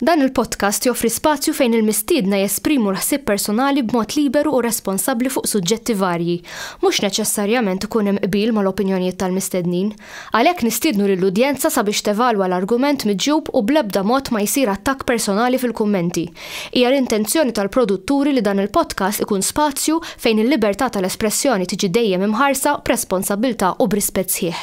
Dan il-podcast joffri spazju fejn il-mistiedna jesprimu l-ħsieb personali b'mod liberu u responsabbli fuq suġġetti varji, mhux neċessarjament ikun hemm qbil mal-opinjonijiet tal-mistednin. Għalhekk nistiednu lill-udjenza sabiex tevalwa l-argument miġjub u bl-ebda mod ma jsir attakk personali fil-kummenti. Hija l-intenzjoni tal-produtturi li dan il-podcast ikun spazju fejn il-libertà tal-espressjoni tiġi dejjem imħarsa b'responsabbiltà u b'rispett sħiħ.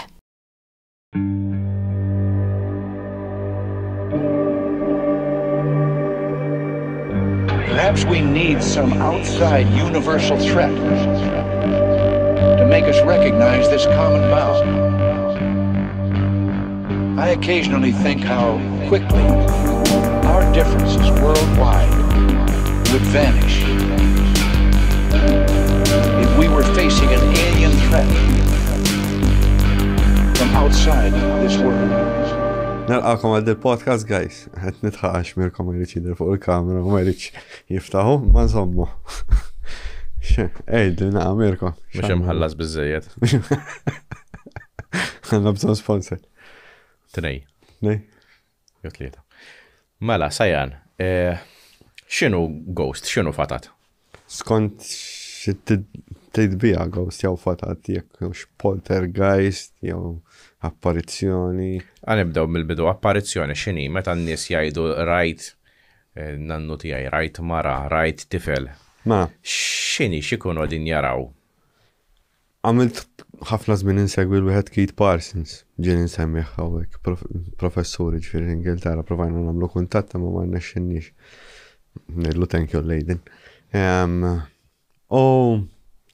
Perhaps we need some outside universal threat to make us recognize this common bound. I occasionally think how quickly our differences worldwide would vanish if we were facing an alien threat from outside this world. Nalqakom għal il-podcast, guys. Għet nitħax Mirko ma jriċ jidir fuq il-kamera, ma jriċ jiftaħu, ma nżommu. Ejdi, naqa Mirko. Mux imħallas bizzejiet. Għanna bżon sponsor. Tnej. Nej? Jotlieta. Mela, Sajan, xinu Ghost, xinu fatat? Skont t-tidbija Ghost, jew fatat, jek poltergeist, jew apparizzjoni. Għanibdaw mill-bidu apparizzjoni xini, meta n-nies jgħidu rajt nannu tijaj, rajt mara, rajt tifel. Ma. Xini xikunu din jaraw? Għamilt ħafna żmien insegwi l-wieħed Keith Parsons, ġien insemmiħ hawnhekk professuri ġifieri Ingilterra, provajna nagħmlu kuntatt ma rnexxinniex. Ngħidlu thank you lejden.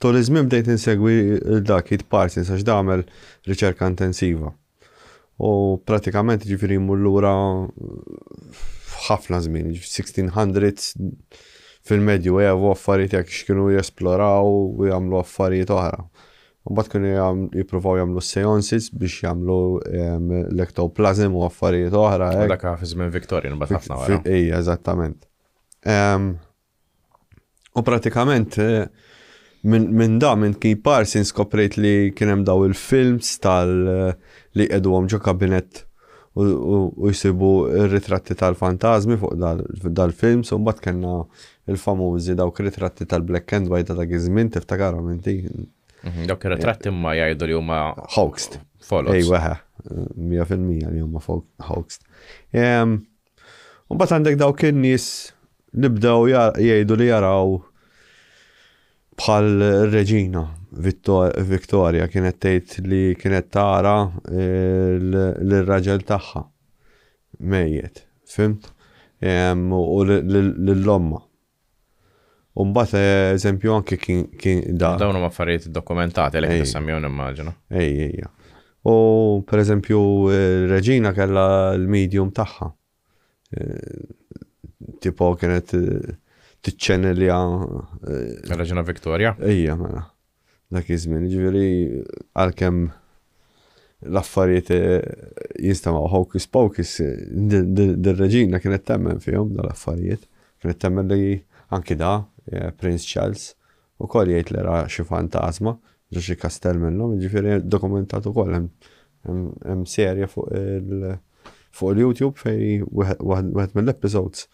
Tul iż-żmien bdejt insegwi Keith Parsons għax għamel riċerka intensiva. U pratikament ġifieri jmur lura ħafna żmien, 1600s fil-medju għavu affarijiet jekk x'kienu jesploraw u jagħmlu affarijiet oħra. Mbagħad kienu jippruvaw jagħmlu seances biex jagħmlu l-ektoplasm u affarijiet oħra. Dak fi żmien Victorian mbagħad ħafna wara. Ejja, eżattament. U pratikament minn Keith Parsons skoprejt li kien hemm daw il-films li qegħduhom ġo kabinett u jsibu r-ritratti tal-fantasmi fuq dal-films u mbagħad kellna il-famużi dawk ritratti tal-black and white ta' żmien tiftakarhom inti. Dawk ir-ritratti ma jgħidu li huma hoaxed. Ejwa, 100% li huma hoaxed. U mbagħad għandek dawk in-nies nibdew jgħidu li jaraw bħal Reġina Victoria kienet tgħid li kienet tara l-raġel tagħha mejjed, fimt? U l-omma. U mbagħad eżempju anke kien dawn huma affarijiet dokumentati li qed semmihom immaġina. Ejja. U pereżempju Reġina kellha l-medium tagħha. Tipo kienet tiċċenelja Reġina Victoria? Ejja, mela. Dak iż-żmien, ġifieri għalkemm l-affarijiet jinstamaw hocus pocus, dir-Reġina kienet temmen fihom dal-affarijiet. Kienet temmen li anki Prince Charles ukoll jgħid li ra xi fantasma ġo xi kastell minnhom, ġifieri dokumentat ukoll hemm serje fuq il-YouTube fejn wieħed mill-episodes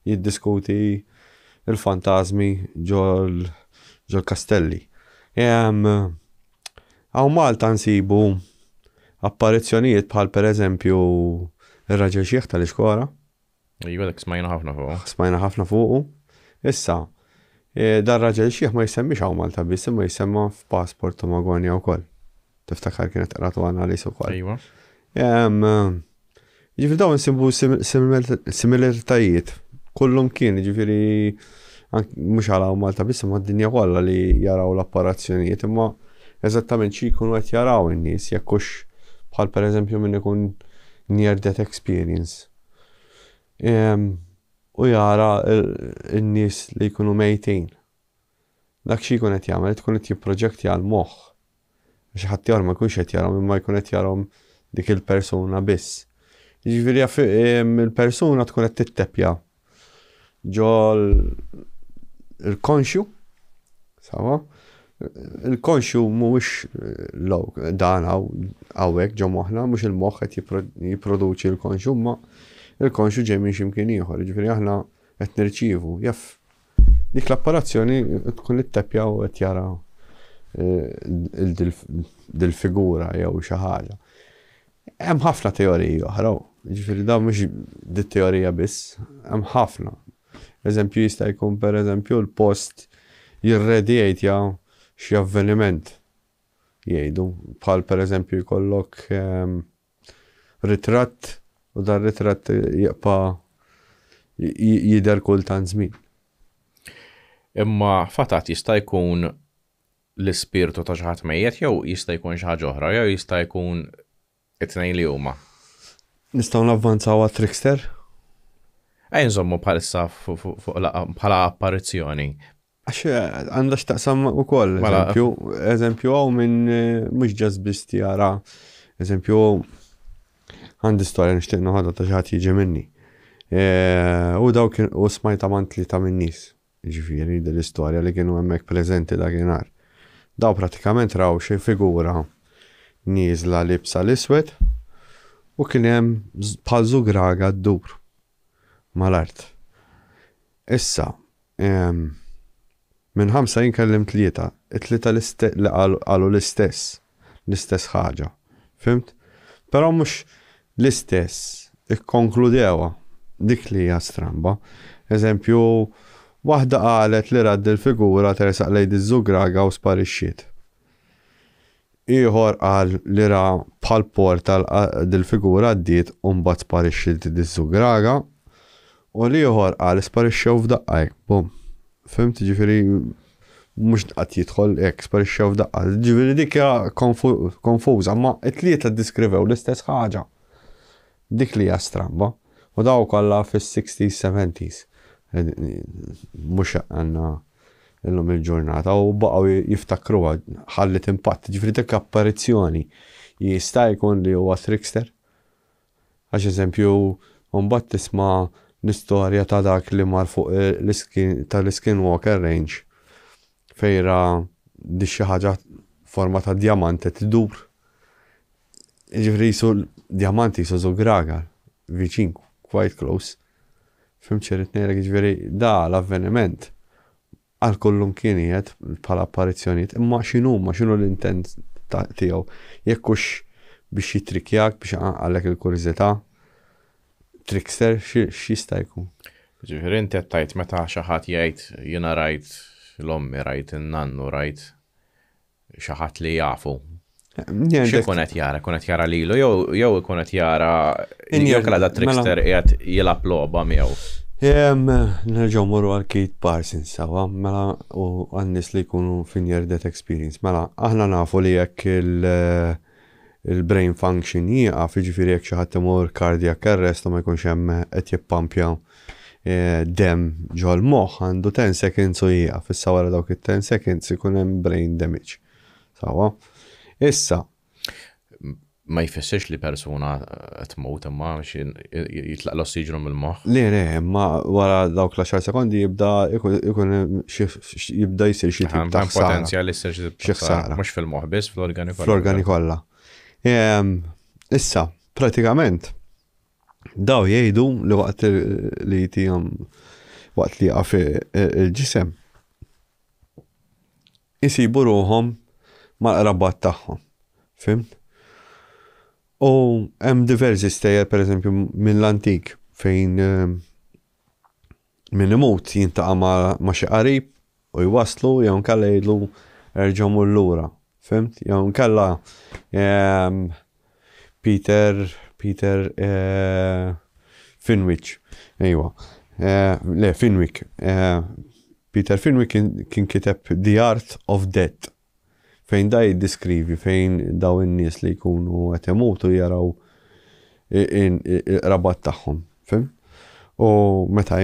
jiddiskuti il-fantasmi ġo l-kastelli. Għaw Malta nsibu apparizzjonijiet bħal per eżempju ir-raġel xieħ tal-iskora. Iva dak smajna ħafna fuqu. Smajna ħafna fuqu. Issa, dar raġel xieħ ma jissemmix għaw Malta biss, ma jisemma f'pasport u Magonja wkoll. Tiftakar kienet qratu analisi wkoll. Iva. Ġifieri dawn nsibu similaritajiet. Kullum kien, ġifieri mhux għal Malta biss ma d-dinja kollha li jaraw l-apparazzjonijiet, imma eżattament xi jkunu qed jaraw in-nies jekk hux bħal pereżempju min ikun near death experience. U jara n-nies li jkunu mejtin. Dak xi jkun qed jagħmel tkun qed jipproġetti għal moħħ. Xi ħadd jar ma jkunx qed jarahom imma jkun qed jarahom dik il-persuna biss. Jiġifieri il-persuna tkun qed titteppja ġo il-konxju, sawa? Il-konxju mhuwiex dan hawnhekk ġo moħħna, mhux il-moħħ qed jipproduċi l-konxju, ma il-konxu ġej minn x'imkien ieħor, jiġifieri aħna qed nirċievu, jaff dik l-apparazzjoni tkun it-teppja u qed jara dil-figura jew xi ħaġa. Hemm ħafna teoriji oħra, jiġifieri da mhux dit-teorija biss, hemm ħafna. Eżempju jista' jkun pereżempju l-post jirredjejtja xi avveniment jgħidu, bħal pereżempju jkollok ritratt u dar ritratt jaqpa' jidher kultant żmien. Imma fatat jista' jkun l-ispirtu ta' xi ħadd mejjed jew jista' jkun xi ħaġa oħra jew jista' jkun it-tnejn li huma. Nistgħu navvanzaw għat-trickster? Nżommu bħalissa bħala apparizzjoni. Għax għandha x'taqsam ukoll, eżempju hawn minn mhux ġas biss tjara, eżempju għandi storja nixtieq noħodha ta' xi ħadd jiġi minni. U dawk u smajta man tlieta minn nies. Ġifieri dil-istorja li kienu hemmhekk preżenti dakinhar. Daw pratikament raw xi figura nieżla libsa l-iswed u kien hemm bħal żugraga ddur mal-art. Issa, minn 5 jinkellim tlieta, it-tlieta li qalu l-istess ħaġa. Fimt? Però mhux l-istess, ikkonkludewa dik li hija stramba. Eżempju, waħda qalet li rad il-figura teresaq lejn iż-żugraga u sparixxiet. Ieħor qal li ra bħal portal dil-figura għaddiet u mbagħad sparixxiet iż-żugraga u l-ieħor qal sparixxew f'daqqa hekk, bum. Fimt, ġifieri mhux qatt jidħol hekk sparixxew f'daqqa. Ġifieri dik hija konfuża, ma t-tlieta ddiskrivew l-istess ħaġa. Dik li hija stramba. U daw kollha fis-60s, 70s. Mhux għandna illum il-ġurnata u baqgħu jiftakruha ħallit impatt. Ġifieri dik apparizzjoni jista' jkun li huwa trickster. Għax eżempju mbagħad tisma' l-istorja ta' dak li mar fuq tal-Skinwalker Range fejra di xi ħaġa forma ta' diamante tidur. Ġifieri diamanti jisu żugraga viċin, quite close. Fim ċerrit nejrek ġifieri da l-avveniment għal kollum kienijiet bħala apparizzjonijiet, imma x'inhu l-intent tiegħu. Jekkux biex jitrikjak biex għalek il-kuriżità. Trickster x'jista' jkun. Ġifieri inti qed tgħid meta xi ħadd jgħid jiena rajt l-ommi, rajt in-nannu, rajt xi ħadd li jafu. X'ikun qed jara? Ikun qed jara lilu jew ikun qed jara jew kellha trickster qiegħed jilgħab logħba miegħu. Nerġgħu morru għal Keith Parsons sawa, mela u għan-nies li jkunu fi near death experience. Mela aħna nafu li jekk il-brain function jieqaf, jiġifieri jekk xi ħadd imur cardiac arrest u ma jkunx hemm qed jippampja dem ġol moħħ għandu 10 seconds u jieqaf. Issa wara dawk it-10 seconds ikun hemm brain damage. Sawa? Issa ma jfissirx li persuna tmut imma jitlaq l-ossiġenu mill-moħħ. Le, imma wara dawk l-10 sekondi jibda jsir xi tip ta' potenzjal jsir xi tip ta' ħsara. Mhux fil-moħħ biss, fl-organi kollha. Fl-organi kollha. Issa, pratikament, daw jgħidu li waqt li jtihom waqt li jaqaf il-ġisem jisibu ruhom mal-qrabat tagħhom. Fimt? U hemm diversi stejjer pereżempju mill-antik fejn min imut jintaqa' ma' xi qarib u jwaslu jew nkella jgħidlu erġgħu mur lura. Fimt? Jew nkella Peter Finwich. Ejwa. Le, Finwick. Peter Finwick kien kiteb The Art of Death. Fejn da jiddiskrivi fejn daw in-nies li jkunu qed imutu jaraw rabat tagħhom. Fim? U meta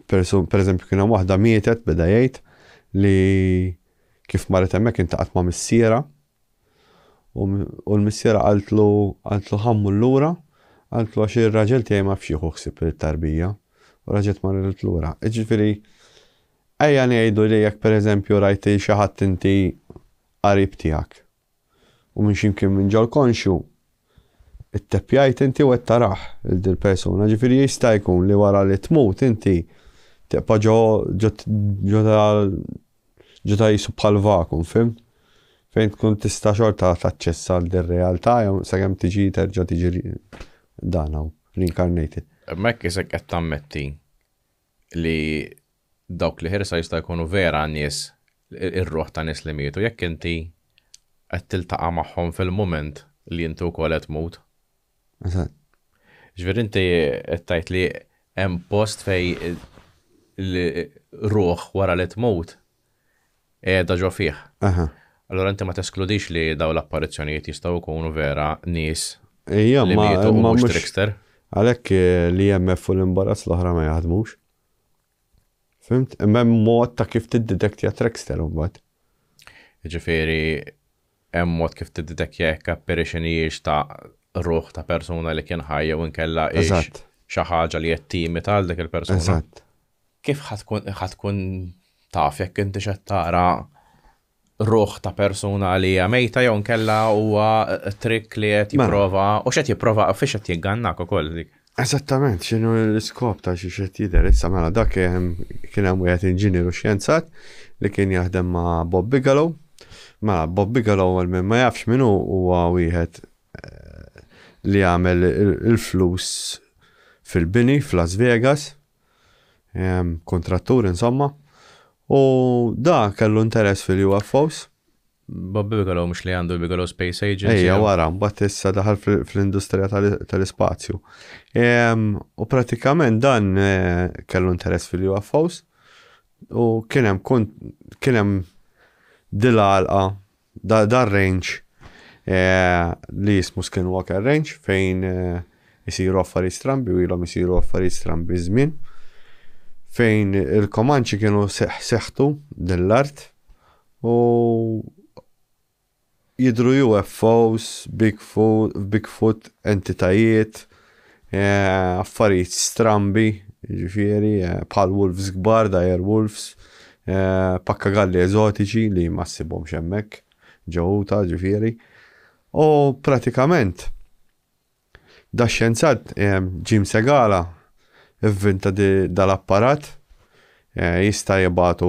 pereżempju kien hemm waħda mietet beda jgħid li kif marret hemmhekk intaqgħet ma' missiera u l-missiera qaltlu ħammu lura, qaltlu għax ir-raġel tiegħi ma fx ħsieb it-tarbija u raġet marret lura. Jiġifieri ejja ngħidu li jekk pereżempju rajti xi ħadd inti qarib tiegħek u minn x'imkien minn ġol konxu it-teppjajt inti u qed taraħ il-persuna, ġifieri jista' jkun li wara li tmut inti teqpa' ġo ta' jisu bħal vakum, fimt? Fejn tkun tista' xorta taċċessa l-realtà jew sakemm tiġi terġa' tiġi dan hawn reincarnated. Mek isek qed tammetti li dawk li ħirsa jista' jkunu vera nies ir-ruħ ta' nies li mietu jekk inti qed tiltaqa' magħhom fil-mument li inti wkoll qed tmut. Eżatt. Ġifieri inti qed tgħid li hemm post fej ruħ wara li tmut qiegħda ġo fih. Allora inti ma teskludix li daw l-apparizzjonijiet jistgħu jkunu vera nies li mietu u mhux trickster. Għalhekk li IMF u l-imbarazz l-oħra ma jaħdmux. Fimt? Imma mod ta' kif tiddetektja trickster mbagħad. Ġifieri hemm mod kif tiddetektja jekk apparition hijiex ta' ruħ ta' persuna li kien ħajja u nkella xi ħaġa li qed timita għal dik il-persuna. Eżatt. Kif ħatkun taf jekk inti x'qed tara ruħ ta' persuna li hija mejta jew nkella huwa trick li qed jipprova u x'qed jipprova fiex qed jiggannak ukoll dik. Eżattament, x'inhu l-iskop ta' xi xed jidher issa mela dak kien hemm wieħed inġinieru xjenzat li kien jaħdem ma' Bob Bigelow. Mela Bob Bigelow għal min ma jafx minnu huwa wieħed li għamel il-flus fil-bini f'Las Vegas, kontrattur insomma, u da kellu interess fil-UFOs. Bob Bigelow mhux li għandu Bigelow Space Agency. Ejja wara, mbagħad issa daħal fl-industrija tal-ispazju. U pratikament dan kellu interess fil-UFOs u kien hemm dilgħalqa dar range li jismu Skinwalker Range fejn jisiru affarijiet strambi u ilhom jisiru affarijiet strambi żmien fejn il-Komanċi kienu seħħtu dell-art u jidru UFOs, Bigfoot, entitajiet, affarijiet strambi, ġifieri, bħal wolves kbar, dire wolves, pakkagalli eżotiċi li ma ssibhomx hemmhekk ġewwuta ġifieri. U pratikament da xjenzat Jim Segala inventa dal-apparat jista' jibgħatu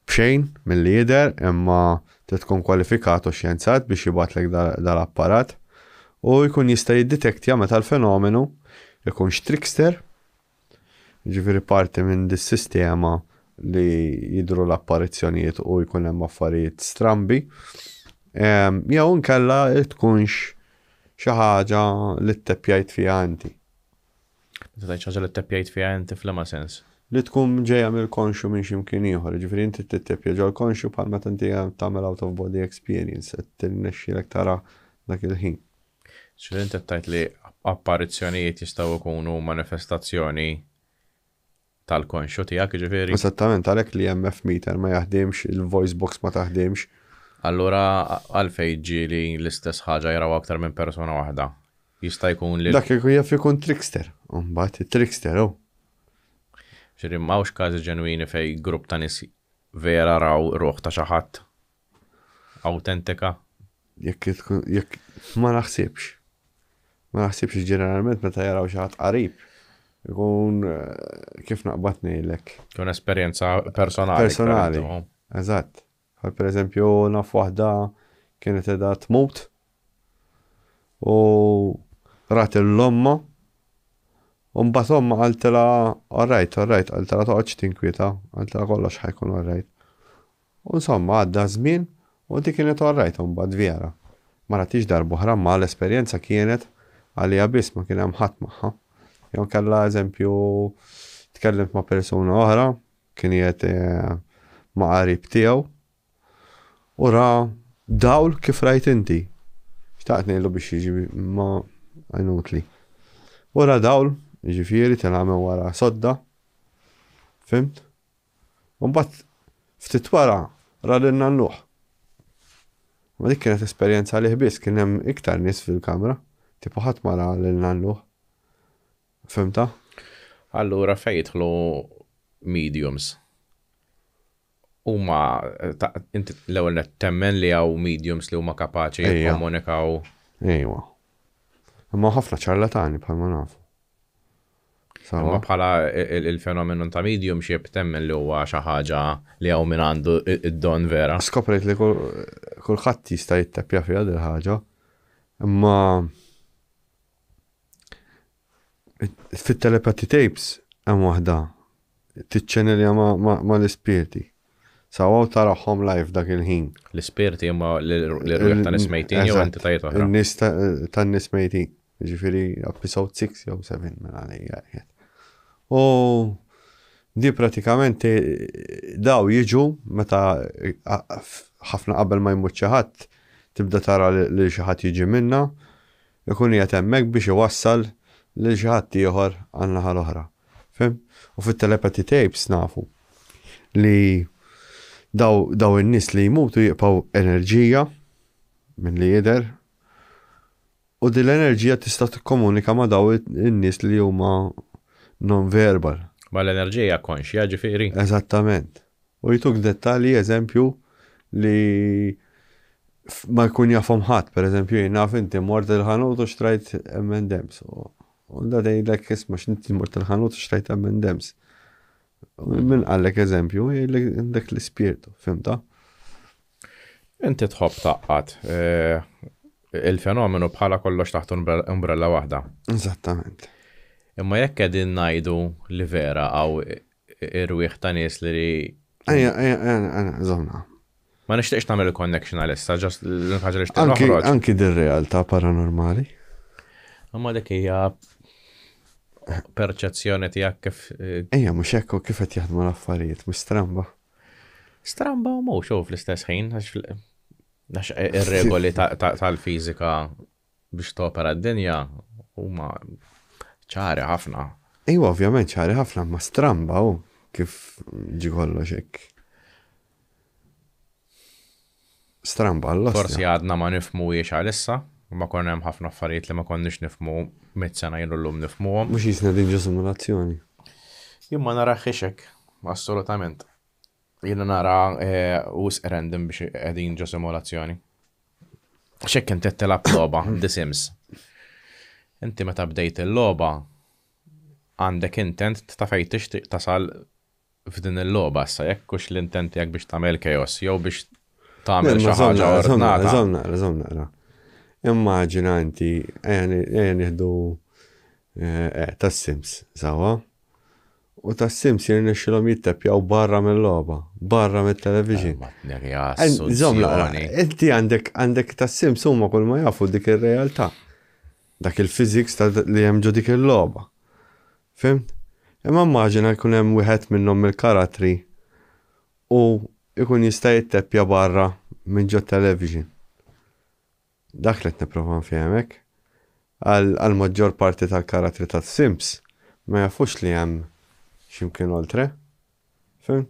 b'xejn milli jidher imma tkun kwalifikatu xjenzat biex jibgħatlek dal-apparat u jkun jista' jiddetektja meta l-fenomenu jkunx trickster, ġifieri parti minn dis-sistema li jidru l-apparizzjonijiet u jkun hemm affarijiet strambi. Jew nkella tkunx xi ħaġa li tteppjajt fiha inti. Tgħid ħaġa li tteppjajt fiha inti fl-ma sens. Li tkun ġejja mill-konxu minn x'imkien ieħor, ġifieri inti titteppja ġol konxu bħal meta inti tagħmel out of body experience qed tinnexxielek tara dak il-ħin. X'inti inti tgħid li apparizzjonijiet jistgħu jkunu manifestazzjoni tal-konxu tiegħek ġifieri. Esattament għalhekk li EMF meter ma jaħdimx, il-voice box ma taħdimx. Allura għalfejn ġieli l-istess ħaġa jaraw aktar minn persuna waħda. Jista' jkun li dak jkun trickster, u mbagħad it-trickster hu. Ġifieri m'hawnx każi ġenwini fejn grupp ta' nies vera raw ruħ ta' xi ħadd awtentika. Jekk ma naħsibx. Ma naħsibx ġeneralment meta jaraw xi ħadd qarib. Ikun kif naqbad ngħidlek. Tkun esperjenza personali. Personali. Eżatt. Bħal pereżempju naf waħda kienet qiegħda tmut u rat l-omma u mbagħad omma qaltilha alright, qaltilha toqgħodx tinkwieta, qaltilha kollox ħajkun alright. U insomma għadda żmien u dik kienet alright u mbagħad vera. Ma ratix darba oħra ma l-esperjenza kienet għalija biss ma kien hemm ħadd magħha. Jew kellha eżempju tkellimt ma' persuna oħra kien qiegħed ma' qarib tiegħu u ra dawl kif rajt inti. Xtaqt ngħidlu biex jiġi ma għajnutli. U ra dawl, ġifieri tilgħamel wara sodda. Fimt? U mbagħad ftit wara ra lilna nluħ. Ma dik kienet esperjenza li biss kien hemm iktar nies fil-kamra, tipo ħadd ma ra lilna nluħ. Fimta? Allura fejn jidħlu mediums. Huma inti l-ewwel temmen li hawn mediums li huma kapaċi jikkomunikaw. Ejwa. Ma ħafna ċarlatani bħalma nafu. Ma bħala il-fenomenu ta' medium ship temmen li huwa xi ħaġa li hawn min għandu id-don vera. Skoprejt li kulħadd jista' jittappja fiha dil ħaġa, imma fit-telepathy tapes hemm waħda tiċċenelja ma l-ispirti. Sawaw taraħħom live dak il-ħin. L-ispirti imma l-rwieħ ta' nismejtin jew entitajiet oħra. In-nies ta' nismejtin. Ġifieri episode 6 jew 7 minn għalija. U di pratikament daw jiġu meta ħafna qabel ma jmut xi ħadd tibda tara li xi ħadd jiġi minna, ikun qiegħed hemmhekk biex iwassal lil xi ħadd ieħor għal naħa l-oħra. Fim? U fit-telepathy tapes nafu li daw in-nies li jmutu jibqgħu enerġija minn li jidher u din l-enerġija tista' tikkomunika ma' daw in-nies li huma non-verbal. Ma l-enerġija konxja ġifieri. Eżattament. U jituk dettalji eżempju li ma jkun jafhom ħadd, pereżempju jien naf inti mort il-ħanut u xtrajt M&M's. U da dejlek isma' x'inti mort il-ħanut u xtrajt M&M's. Min għallek eżempju, għandek l-ispirtu, fimta? Inti tħobb taqqat il-fenomenu bħala kollox taħt umbrella waħda. Eżattament. Imma jekk qegħdin ngħidu li vera għaw irwieħ ta' nies li. Żomna. Ma nixtieqx nagħmel il-connection għalissa, ġast l-ħaġa li xtieq noħroġ. Anki dir-realtà paranormali. Imma dik hija perċezzjoni tiegħek kif. Ejja, mhux hekk kif qed jaħdmu l-affarijiet, mhux stramba. Stramba u mhux fl-istess ħin għax ir-regoli tal-fiżika biex topera d-dinja huma ċari ħafna. Ejwa, ovvjament ċari ħafna, ma stramba kif ġi kollox hekk. Stramba l-ossa. Forsi għadna ma nifhmuhiex għalissa. Ma konna hemm ħafna affarijiet li ma konniex nifhmu mit-sena ilu llum nifhmuhom. Mhux jisna din ġo simulazzjoni. Jien ma nara ħixek, assolutament. Jien nara wisq random biex qegħdin ġo simulazzjoni. X'hekk inti telab logħba The Sims. Inti meta bdejt il-logħba għandek intent ta' fejn tixtieq tasal f'din il-logħba issa jekk hux l-intent tiegħek biex tagħmel chaos jew biex tagħmel xi ħaġa ordnata. Żomna. Immaġina inti, ejja nieħdu tas-Sims, sawa? U tas-Sims jirnexxilhom jittepjaw barra mill-logħba, barra mit-television. Żomna, inti għandek tas-Sims huma kull ma jafu dik ir-realtà. Dak il-physics li hemm ġo dik il-logħba. Fimt? Imma immaġina jkun hemm wieħed minnhom mill-karattri u jkun jista' jitteppja barra minn ġo television. Dak li t-niprofa nfehmek, għal-maġġor parti tal-karattri tas-Sims ma jafux li hemm x'imkien oltre. Fim?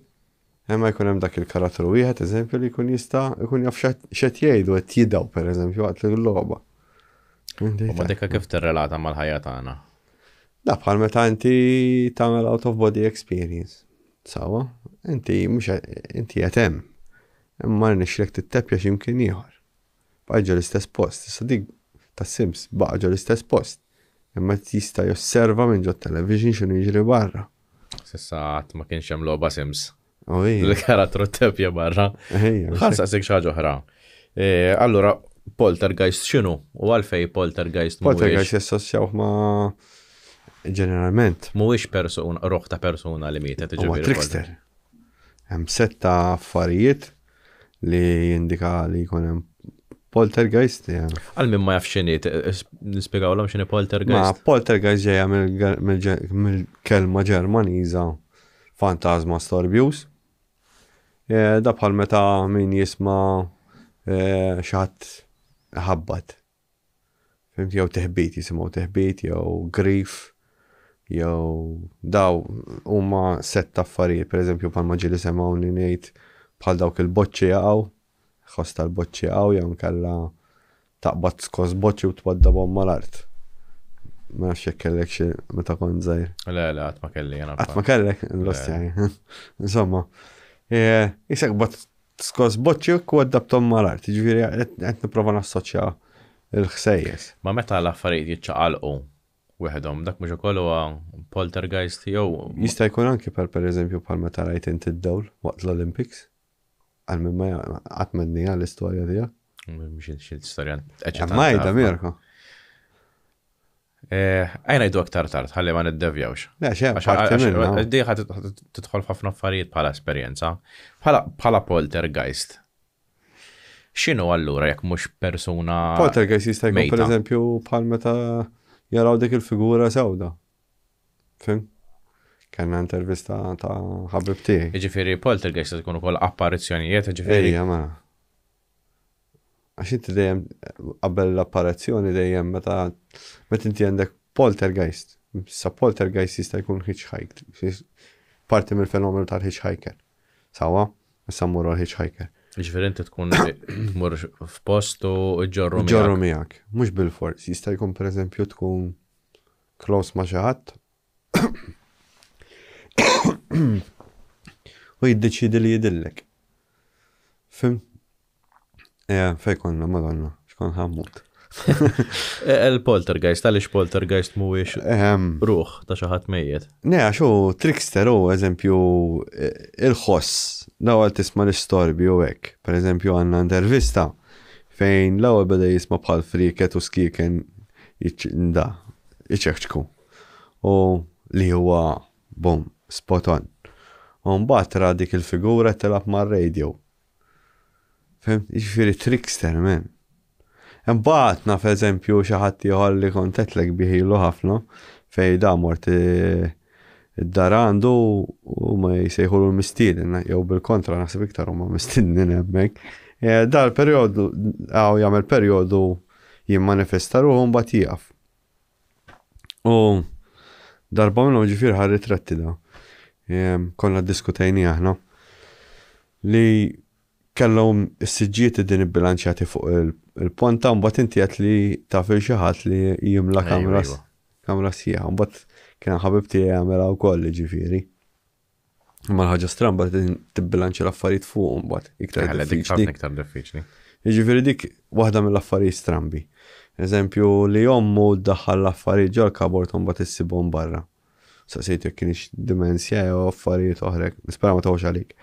Imma jkun hemm dak il-karattru wieħed eżempju li jkun jaf x'qed jgħidu qed jidgħu pereżempju waqt l-logħba. Ma dikka kif tirrelata mal-ħajja tagħna? Da bħal meta inti tagħmel out of body experience. Sawa? Inti qed hemm. Imma rnexxilek titteppja x'imkien ieħor. Baqġa l-istess post. Issa dik tas-Sims baqġa l-istess post. Imma tista' josserva minn ġo television x'inhu jiġri barra. Sissa qatt ma kienx hemm logħba Sims. Il-karattru teppja barra. Ħansaqsik xi ħaġa oħra. Allura poltergeist x'inhu? U għalfejn poltergeist mhuwiex? Poltergeist jassoċjaw ma' ġeneralment. Mhuwiex ruħ ta' persuna li mietet ġifieri. Trickster. Hemm setta affarijiet li jindika li jkun hemm poltergeist. Għal min ma jaf x'inhi, nispjegawlhom x'inhi poltergeist. Ma poltergeist ġejja mill-kelma Ġermaniża fantasma storbjus. Da bħal meta min jisma' xi ħadd ħabbat. Fimti jew teħbit jisimgħu teħbit jew grief jew daw huma sett affarijiet, pereżempju bħalma ġieli semgħuni ngħid bħal dawk il-boċċi jaqgħu, ħoss tal-boċċi jaqgħu jew nkella taqbad skos boċċi u twaddabhom mal-art. Ma nafx jekk kellek xi meta kont żgħir. Le, qatt ma kelli jena. Qatt ma kellek, l-ostja. Insomma, isek skos boċċi u waddabthom mal-art. Jiġifieri qed nipprova nassoċja il-ħsejjes. Ma meta l-affarijiet jiċċaqalqu wieħedhom dak mhux ukoll huwa poltergeist jew Jista' jkun anke per eżempju bħal meta rajt inti d-dawl waqt l-Olympics. Għal minn ma qatt mennija l-istorja tiegħek. mhix xi storja Majda Mirko. Għajna jdu aktar tard, ħalli ma niddevjawx. Le, xe, parti minna. Diħa tidħol f'ħafna affarijiet bħala esperjenza. Bħala poltergeist. X'inhu allura jekk mhux persuna Poltergeist jista' jkun mejta? pereżempju bħal meta jaraw dik il-figura sewda. Fim? Kanna intervista ta' ħabib tiegħi. Jiġifieri poltergeist tkun ukoll apparizzjonijiet, jiġifieri. Ejja, ma. Għax inti dejjem qabel l-apparazzjoni dejjem meta inti għandek poltergeist. Sa poltergeist jista' jkun hitchhiker. Parti mill-fenomenu tal-hitchhiker. Sawa? Issa mmorru l-hitchhiker. Jiġifieri inti tkun tmur f'post u ġorru Ġorru miegħek. Mhux bil-fors. Jista' jkun pereżempju tkun close ma' xi ħadd. U jiddeċidi li jidillek. Fim? Fej konna, madonna, xkon ħammut. Il-poltergeist, għaliex poltergeist mhuwiex ruħ ta' xi ħadd mejjed. Ne, għaxu trickster u eżempju il-ħoss, l-ewwel tisma' l-istorbi u hekk. Per eżempju għandna intervista fejn l-ewwel beda jisma' bħal friket u skiken iċeħċku. U li huwa bum, spot on. U mbagħad ra dik il-figura telab mar-radio. Fem, jiġifieri trickster, man. Imbagħad naf eżempju xi ħadd ieħor li kont tetlek biħilu ħafna fejn da mort id-dar għandu u ma jsejħulu l-mistieden, jew bil-kontra naħseb iktar huma mistiednin hemmhekk. Da l-perjodu jagħmel perjodu jimmanifesta ruħu mbagħad jieqaf. U darba minnhom ġifier ħar ritratti da. Konna ddiskutejni aħna li kellhom is-siġġiet din ibbilanċjati fuq il-ponta mbagħad inti qed li taf il xi ħadd li jimla kamra sieħa. Mbagħad kien ħabib tiegħi jagħmilha wkoll jiġifieri. Imma l-ħaġa stramba tibbilanċja l-affarijiet fuq mbagħad iktar diffiċli. Jiġifieri dik waħda mill-affarijiet strambi. Eżempju li ommu ddaħħal l-affarijiet ġol kabort mbagħad issibhom barra. Saqsejt jekk kienx dimensja jew affarijiet oħra, nispera ma tawx għalik.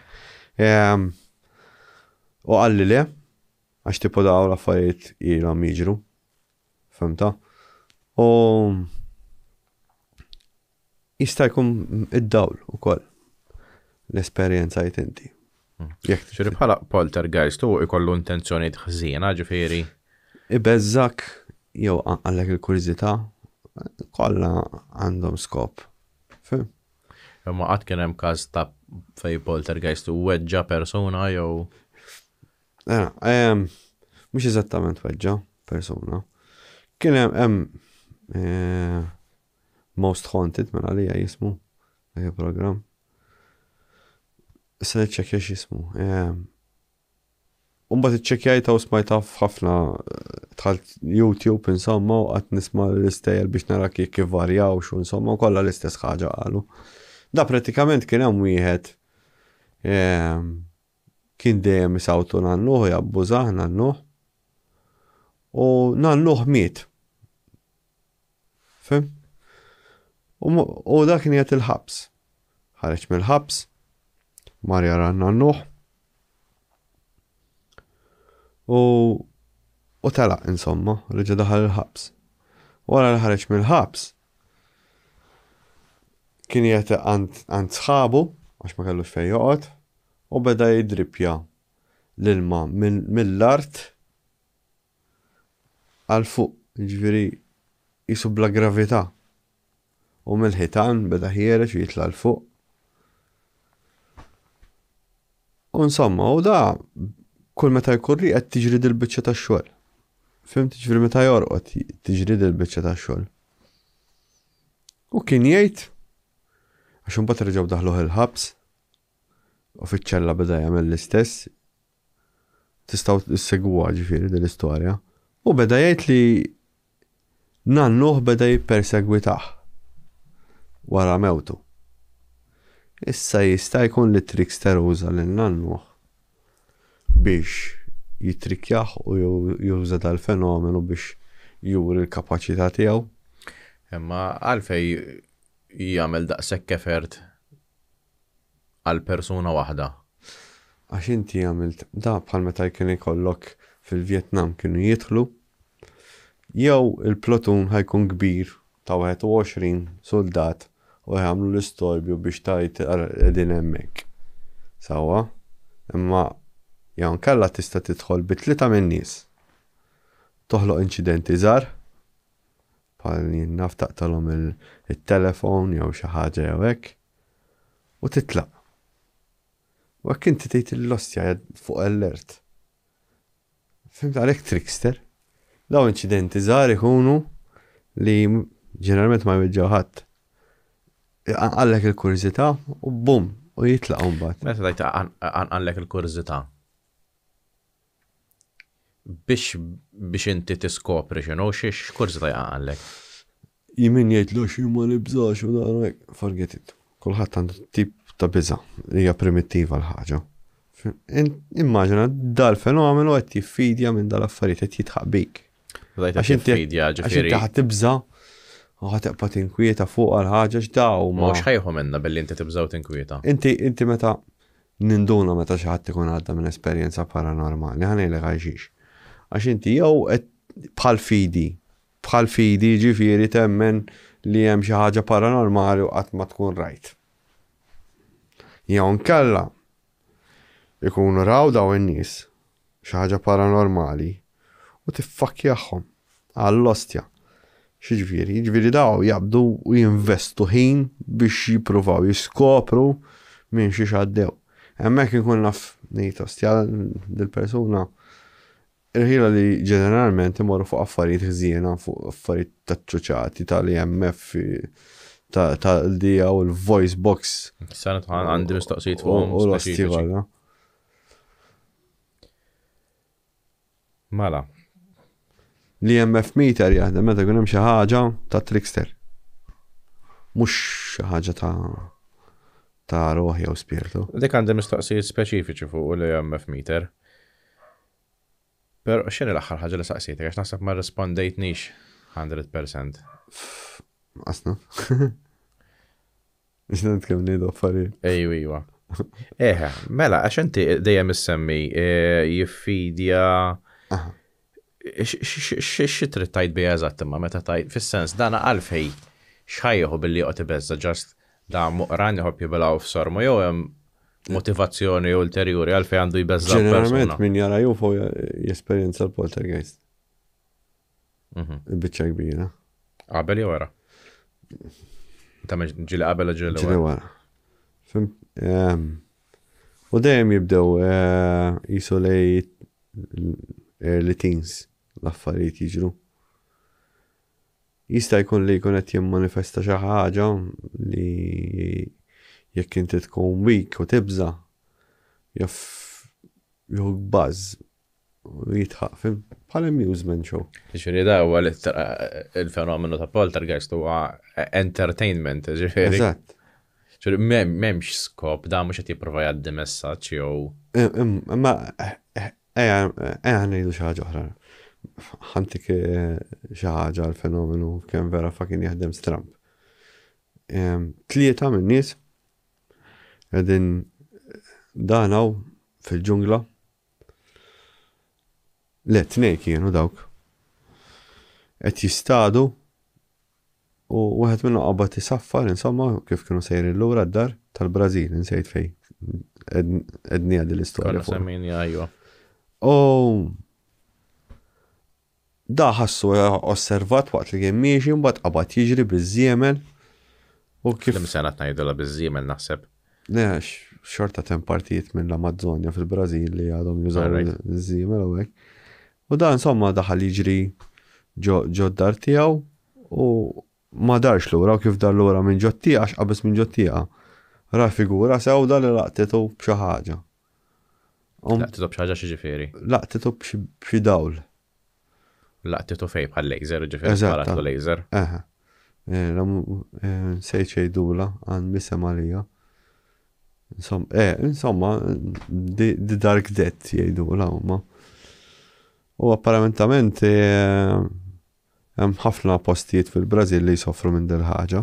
U għalli le, għax tipo daw l-affarijiet ilhom jiġru. Fimta? U jista' jkun id-dawl ukoll l-esperjenza inti. Ġifieri bħala poltergeist u jkollu intenzjonijiet ħżiena, ġifieri. Ibeżżak jew għandek il-kurjożità kollha għandhom skop. Fim? Ma qatt kien hemm każ ta' fej poltergeist u weġġa persuna jew. Mhux eżattament weġġa persuna. Kien hemm Most Haunted minn għalija jismu dak il-programm. Issa niċċekkja x'ismu. Mbagħad iċċekkjajta u smajta f'ħafna dħalt YouTube insomma u qatt nisma' l-istejjer biex nara kif varjaw xu insomma kollha l-istess ħaġa qalu. Da pratikament kien hemm wieħed kien dejjem isawtu nannuh jabbużah nannuh u nannuh miet. Fim? U dak kien qiegħed il-ħabs. Ħareġ mill-ħabs, mar jara nannuh u telaq insomma, reġa' daħal il-ħabs. Wara li ħareġ mill-ħabs kien qiegħed għand sħabu għax ma kellux fejn joqgħod u beda jidrippja l-ilma mill-art għal fuq, jiġifieri qisu bla gravità. U mill-ħitan beda ħiereġ u jitla' l fuq. U insomma, u da kull meta jkurri qed tiġri dil-biċċa tax-xogħol. Fimt, jiġifieri meta jorqod tiġri dil-biċċa tax-xogħol. U kien jgħid għax imbagħad reġgħu daħluh il-ħabs u fiċ-ċella beda jagħmel l-istess. Tistgħu issegwuha ġifieri din-l-istorja. U beda jgħid li nannuh beda jippersegwitah wara mewtu. Issa jista' jkun li trickster uża lil nannuh biex jitrikjaħ u juża dal-fenomenu biex juri l-kapaċità tiegħu. Imma għalfej jagħmel daqshekk effort għal persuna waħda. Għax inti għamilt da bħal meta kien ikollok fil-Vjetnam kienu jidħlu jew il-plotun ħajkun kbir ta' 21 soldat u jagħmlu l-istorbju biex tajt qegħdin hemmhekk. Sawa, imma jew nkella tista' tidħol bi 3 min-nies. Toħloq inċidenti żgħar bħal naf taqtalhom il-telefon jew xi ħaġa jew hekk u titlaq. U hekk inti tgħid il-lostja fuq alert. Fimt għalhekk trickster? Daw inċidenti żgħar ikunu li ġeneralment ma jweġġaw ħadd. Għallek il-kurżità u bum u jitlaq mbagħad. Meta tgħid għallek il-kurżità. Biex inti tiskopri x'inhu x'kurżità jgħallek. Jimin jgħidlu xi ma nibżax u dan hekk forget it. Kulħadd għandu tip ta' biża' li hija primittiva l-ħaġa. Immaġina dal-fenomenu qed jiffidja minn dal-affarijiet qed jitħaq bik. Għax inti ħadd tibża' u ħateqpa tinkwieta fuq għal-ħaġa x'daw ma. Mhux ħajħu minna billi inti tibżaw tinkwieta. Inti meta ninduna meta xi ħadd ikun għadda minn esperjenza paranormali ħanejlek għaxix. Għax inti jew bħal fidi ġifieri temmen li hemm xi ħaġa paranormali u qatt ma tkun rajt. Jew nkella ikunu raw daw in-nies xi ħaġa paranormali u tiffakjahom għall-ostja. Ġifieri daw jabdu u jinvestu ħin biex jippruvaw jiskopru minn xi xaddew. Hemmhekk inkun naf ngħid ostja dil-persuna il-ħila li ġeneralment imorru fuq affarijiet ħżiena, fuq affarijiet taċċuċati tal-IMF tal-dija u l-voice box. Sanet għandi mistoqsijiet fuqhom u l-ostival. Mela. L-IMF meter jaħdem meta jkun hemm xi ħaġa ta' trickster. Mhux xi ħaġa ta' roħi jew spiritu. Dik għandi mistoqsijiet speċifiċi fuq l-IMF meter. Però x'inhi l-aħħar ħaġa li saqsejtek għax naħseb ma rispondejtnix 100%. Asna. Biex nitkellem ngħidu affarijiet. Ejwa. Mela għax inti dejjem issemmi jiffidja xi trid tajt bija eżatt imma meta tajt fis-sens dan għalfej x'ħajjeħu billi qed ibeżza ġast da muqran jħobb jibilgħu f'sormu jew hemm motivazzjoni ulterjuri għalfej għandu jbeżza persuna. Ġeneralment min jara jufu jesperjenza l-poltergeist. Il-biċċa kbira. Qabel jew wara? Ta' ġili qabel ġili wara. U dejjem jibdew jisu lej early teens l-affarijiet jiġru. Jista' jkun li jkun qed jimmanifesta xi ħaġa li jekk inti tkun weak u tibża jew buzz u jitħaq bħal amusement show. Ġifieri da huwa il-fenomenu ta' poltergeist huwa entertainment, ġifieri. Eżatt. Ġifieri m'hemmx skop da mhux qed jipprova jgħaddi messaġġ jew. Imma ngħidu xi ħaġa oħra. Ħantik xi ħaġa l-fenomenu kemm vera fucking jaħdem stramp. 3 min-nies qegħdin danaw fil-ġungla. Le, 2 kienu dawk. Qed jistadu u wieħed minnhom qabad isaffar insomma kif kienu sejrin lura d-dar tal-Brażil insejt fejn. Qedni għaddi l-istorja. Kolla semmini ajwa. Da ħassu osservat waqt li kien miexi mbagħad qabad jiġri biż-żiemel u kif. L-imsena tnajdulha biż-żiemel naħseb. Le, xorta hemm partijiet minn l-Amazzonja fil-Brażil li għadhom jużaw iż-żiemel u hekk. U da insomma daħal jiġri ġo d-dar tiegħu u ma darx lura u kif dar lura minn ġod tiegħek qabes minn ġod tiegħha. Ra figura sewda li laqtetu b'xi ħaġa. Laqtetu b'xi ħaġa xi ġifieri. Laqtetu b'xi dawl. Laqtetu fej bħal laser ġifieri sparatu laser. Sejt xejdula għan bisem għalija. Insomma, the dark death jgħidula huma. U apparentement Hemm ħafna postijiet fil-Brażil li jsofru minn dil ħaġa.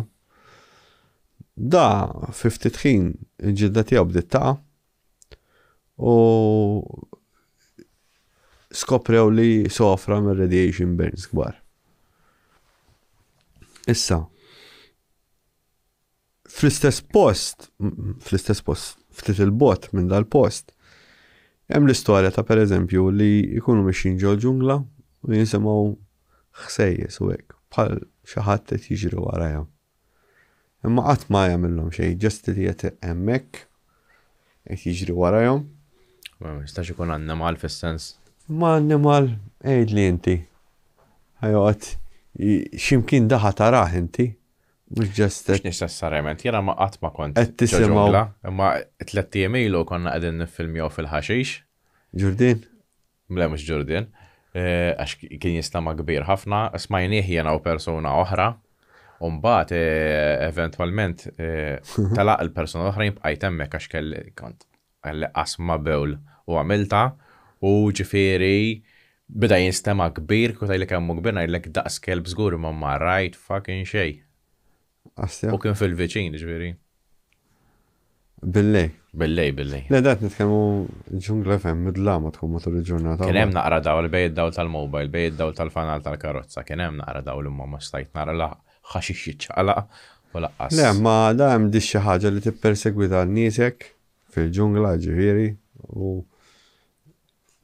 Da fi ftit ħin il-ġidda tiegħu bdiet taqa' u skoprew li sofra minn radiation burns kbar. Issa, fl-istess post, ftit il-bot minn dal-post, hemm l-istorja ta' pereżempju li jkunu mixin ġol ġungla u jinsemgħu ħsejjes u hekk bħal xi ħadd qed jiġri warajhom. Imma qatt ma jagħmilhom xejn, ġust li qed hemmhekk qed jiġri warajhom. Ma jistax ikun annimal fis-sens. Ma annimal ejdli inti. Ħajqgħod x'imkien daħa tarah inti. Mhux ġust Mhux necessarjament, jiena ma qatt ma kont qed tisimgħu imma 3 ijiem ilu konna qegħdin niffilmjaw fil-ħaxix. Ġurdin. Le mhux Ġurdien. Għax kien jistama kbir ħafna, smajnieh jiena u persuna oħra. Mbagħad eventwalment talaq il-persuna oħra jibqajt hemmhekk għax kelli qasma bewl u għamilta u ġifieri bida jinstema kbir kut għajlek hemm kbir ngħidlek daqs kelb żgur ma rajt fucking xejn. U kien fil-viċin ġifieri. Billej. Billej. Le dat nitkellmu ġungla FM mid-lama tkun matul il-ġurnata. Kien hemm naqra dawl bejn id-dawl tal-mobile, bejn id-dawl tal-fanal tal-karozza, kien hemm naqra dawl imma ma stajt nara ħaxix jiċċaqlaq u laqqas. Le, ma da hemm di xi ħaġa li tippersegwita n-niesek fil-ġungla ġifieri u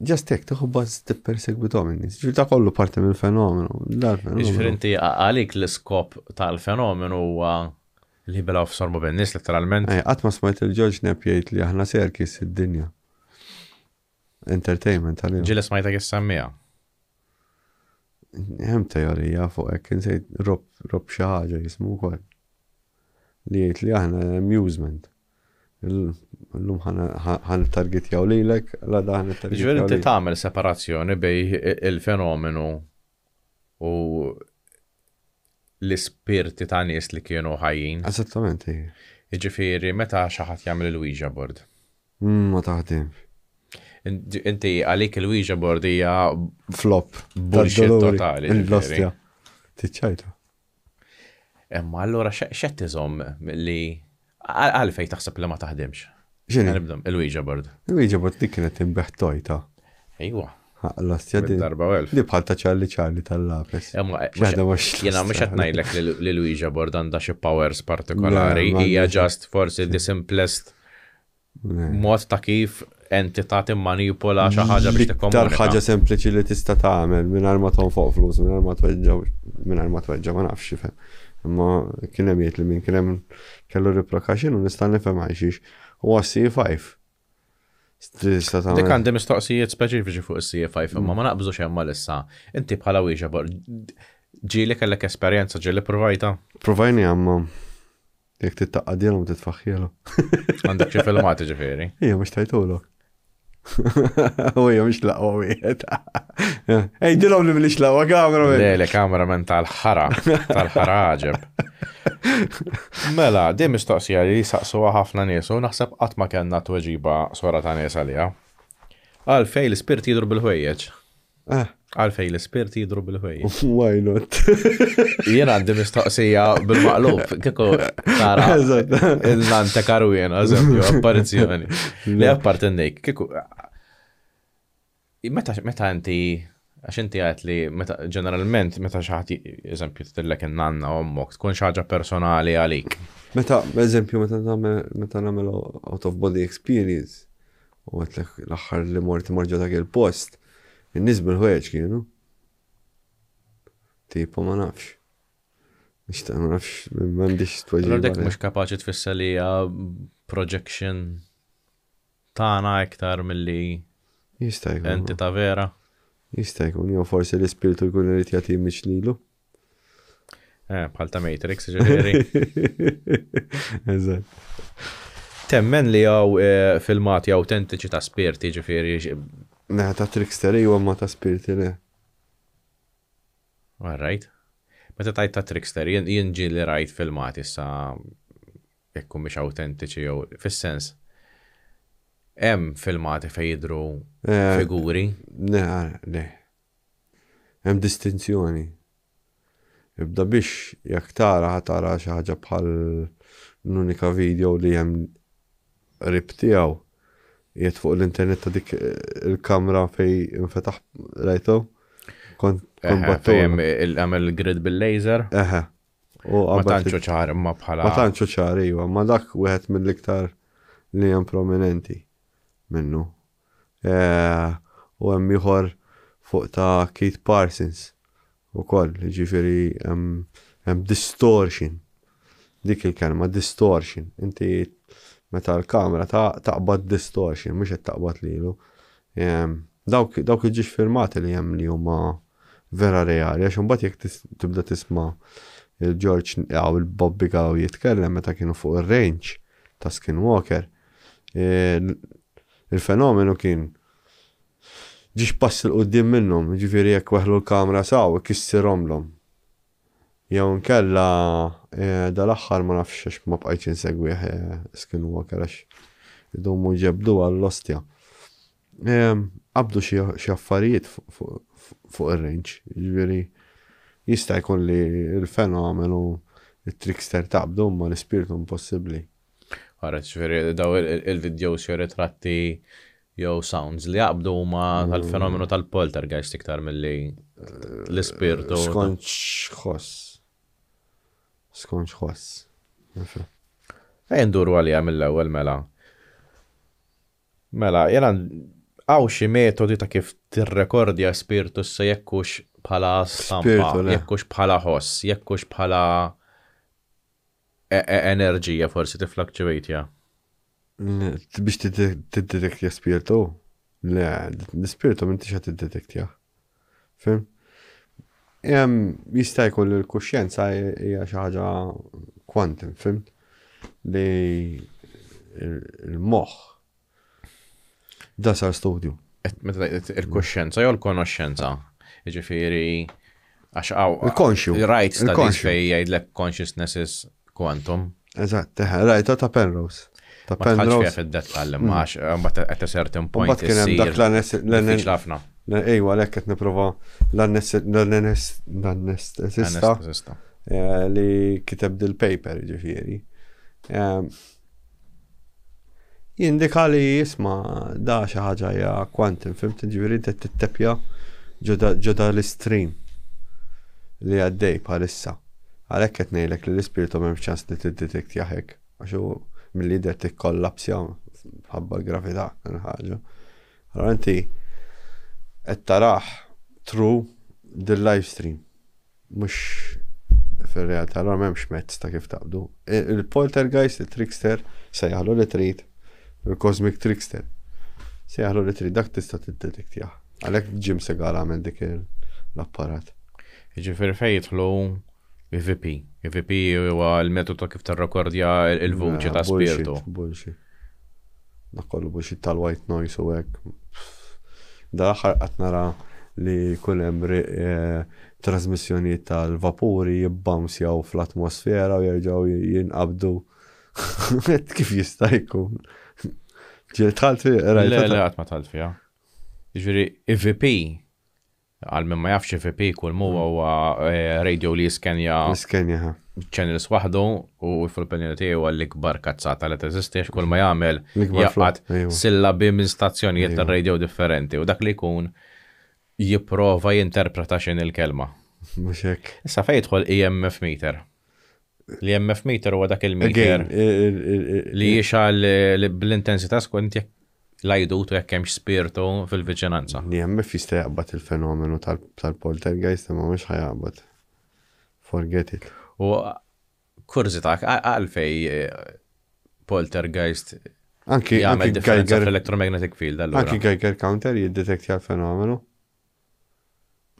ġast hekk tieħu baż tippersegwithom in-nies. Ġifieri ta' kollu parti mill-fenomenu. Ġifieri inti għalik l-iskop tal-fenomenu huwa li bela f'sormu bin-nies letteralment. Qatt ma smajt il-George Knapp jgħid li aħna serkis id-dinja. Entertainment għalihom. Ġieli smajtek issemmija. Hemm teorija fuq hekk insejt rob xi ħaġa jismu wkoll. Li jgħid li aħna amusement. Illum ħan targetjaw lilek, la da ħan targetjaw. Ġifieri inti tagħmel separazzjoni bej il-fenomenu u l-ispirti ta' nies li kienu ħajjin. Esattament. Jiġifieri meta xi ħadd jagħmel il-Ouija board. Ma taħdimx. Inti għalik il-Ouija board hija flop. Bullshit totali. Il-lostja. Tiċċajtu. Imma allura x'qed tiżomm li għalfejn taħseb li ma taħdimx. X'inhi? Nibda il-Ouija board. Il-Ouija board dik kienet imbeħ tojta. Ejwa. L-ostja di. Darba welf. Di bħal ta' Charlie tal-lapes. Jena mhux qed ngħidlek li l-Ouija board għandha xi powers partikolari, hija just forsi the simplest mod ta' kif entità timmanipola xi ħaġa biex tikkomunika. Iktar ħaġa sempliċi li tista' tagħmel mingħajr ma tonfoq flus, mingħajr ma tweġġa' ma nafx x'ifhem. Imma kien hemm jgħid li min kien hemm kellu repercussion u nista' nifhem għaliex huwa C5. Dik għandi mistoqsijiet speċifiċi fuq is-CA5 imma ma naqbżux hemm issa. Inti bħala Ouija board ġieli kellek esperjenza ġieli provajta? Provajni għamma. Jekk tittaqqadilhom titfaħħielhom. Għandek xi filmati ġifieri? Hija mhux tajtulok. U hija mhux laqwa wieħed. Ejdilhom li mhix laqwa kamera. Le kameraman tal-ħara ġeb. Mela, di mistoqsija li saqsuha ħafna nies u naħseb qatt ma kellna tweġiba sora ta' nies għaliha. Għalfejn l-ispirt jidru bil-ħwejjeġ. Għalfejn l-ispirt jidru bil-ħwejjeġ. Why not? Jien għandi mistoqsija bil-maqlub, kieku tara il-nante karwien, eżempju, apparizzjoni. Li appartennik, kieku. Meta inti għax inti għat li ġeneralment meta xaħti, eżempju, t-tillek n-nanna u ommok, tkun xaġa personali għalik. Meta, eżempju, meta namel out of body experience, u għatlek l-axħar li morġa dak il-post, n-nis bil-ħweċ kienu. Tipo ma nafx. Nishta ma nafx, m'għandix t-tweġiba. Għadek mux kapaċi tfissa li projection tana iktar mill-li entita vera. Jista' jkun, jew forsi l-ispirtu jkun irid jagħti miċlilu. Bħal ta' Matrix, ġifieri. Eżatt. Temmen li jew filmati autentiċi ta' spirti, ġifieri. Ne, ta' trickster jew ma ta' spirti le. All right. Meta tajt ta' trickster, jien ġieli rajt filmati sa jekk mhux autentiċi jew fis-sens. Hemm filmati fejn jidhru figuri. Ne. Hemm distinzjoni. Ibda biex jekk tara ħatara xi ħaġa bħal l-unika video li hemm rib tiegħu jiet fuq l-internet ta' dik il-kamra fej infetaħ rajtu? Fejem il-għamil grid bil-laser. Ma tanċu ċar imma bħala. Ma tanċu ċar, iwa, ma dak wieħed mill-iktar li hemm prominenti minnu. U hemm ieħor fuq ta' Keith Parsons ukoll, ġifieri hemm distortion. Dik il-kelma distortion. Inti meta l-kamera taqbad distortion, mhux qed taqbad lilu. Dawk il-ġiex firmati li hemm li huma vera reali, għax imbagħad jekk tibda tisma' il-George għaw il-Bobby għaw jitkellem meta kienu fuq il-range ta' Skinwalker. Il-fenomenu kien ġiex pass il-qoddim minnhom, ġifieri jekk weħlu l-kamera saw ikissirhom l-hom. Jew nkella dal-aħħar ma nafx għax ma bqajtx insegwih Skinwalker għax idumu ġebdu għall-ostja. Qabdu xi affarijiet fuq ir-range, ġifieri jista' jkun li l-fenomenu it-trickster taqbdu ma l-ispirtu impossibbli. Għara, ġifieri daw il-videos jew ritratti jew sounds li jaqbdu huma tal-fenomenu tal-poltergeist iktar milli l-ispirtu. Skonċ ħoss. Nduru għalija mill-ewwel mela. Mela, jena għaw xi metodi ta' kif tirrekordja spiritu se jekkux bħala stampa, jekkux bħala ħoss, jekkux bħala enerġija forsi tifluctuatja. Biex t-detektja spiritu? Le, l-spiritu minn tixa t-detektja. Fim? Jista' jkun l-kuxjenza hija xi ħaġa quantum, fim? Li l-moħħ da sar studju. Il-kuxjenza jew l-konoxxenza. Jiġifieri għax il-konxju. Right studies fej jgħidlek consciousness is quantum. Eżatt, rajta ta' Penrose. Ma tħallx fija fid-dettal imma għax at a certain point issir. Diffiċli ħafna. Ejwa, lek qed nipprova l-anestesista li kiteb dil-paper ġifieri. Jindika li jisma' da xi ħaġa hija quantum, fimt ġifieri inti tittepja ġoda l-istream li għaddej bħalissa. Għalhekk qed ngħidlek li l-ispiritu m'hemmx ċans li tiddetektja hekk għax hu mill-lider tikkollapsja ħabba l-gravità ħaġa. Allora inti qed taraħ true dil-live stream. Mhux fir-realtà allura m'hemmx mezz ta' kif taqbdu. Il-poltergeist, il-trickster se jaħlu li trid, il-cosmic trickster se jaħlu li trid dak tista' tiddetektjah. Għalhekk Jim Segal għamel dik l-apparat. Jiġifieri fejn jidħlu EVP. EVP huwa l-metodu kif tirrekordja il-vuċi ta' spiritu. Bullshit. Nakollu bullshit tal-white noise u hekk. Da-aħħar qatt nara li kull hemm trasmissjoni tal-vapuri jibbounsjaw fl-atmosfera u jerġgħu jinqabdu. Kif jista' jkun? Le, qatt ma talt fiha. Jiġifieri EVP għal ma jafx EVP kull huwa radio li jiskenja channels waħdu u fil-opinjoni tiegħu l-ikbar kazzata li teżistix kull ma jagħmel jaqgħad sillabi minn stazzjonijiet tar-radio differenti u dak li jkun jipprova jinterpreta x'in il-kelma. Mhux hekk. Issa fejn jidħol EMF meter. L-EMF meter huwa dak il-meter li jixa bl-intensità skont jekk l-għajdutu jekk hemmx spiritu fil-viċinanza. L-EMF jista' jaqbad il-fenomenu tal-poltergeist ma mhux ħajaqbad. Forget it. U kurżitak għalfej poltergeist jagħmel differenza fl-electromagnetic field allura. Anki Geiger counter jiddetektja l-fenomenu.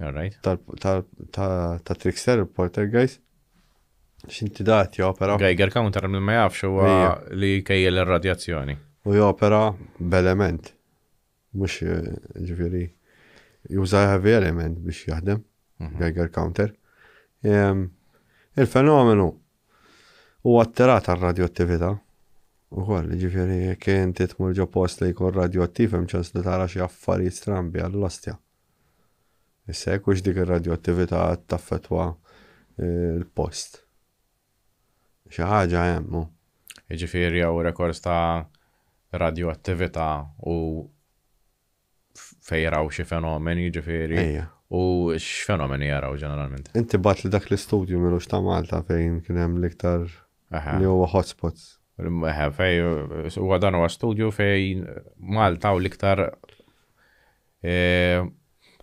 Alright. Ta' trickster poltergeist. X'inti dat jopera. Geiger counter ma jafx huwa li kejjel ir-radjazzjoni. U jopera b'element. Mhux ġifieri juża heavy element biex jaħdem. Geiger counter. Il-fenomenu huwa atterat għal-radioattività. Ukoll, ġifieri jekk inti tmur ġo post li jkun radioattiv hemm ċans li tara xi affarijiet strambi għall-ostja. Issa jekk hux dik ir-radioattività taffettwa il-post. Xi ħaġa hemm. Jiġifieri jew rekords ta' radioattività u fejn jaraw xi fenomeni jiġifieri. Ejja. U x'fenomeni jaraw ġeneralment? Inti bat li dak l-istudju milux ta' Malta fejn kien hemm l-iktar Aha. li huwa hotspots. Fej, huwa dan huwa studju fejn Malta u l-iktar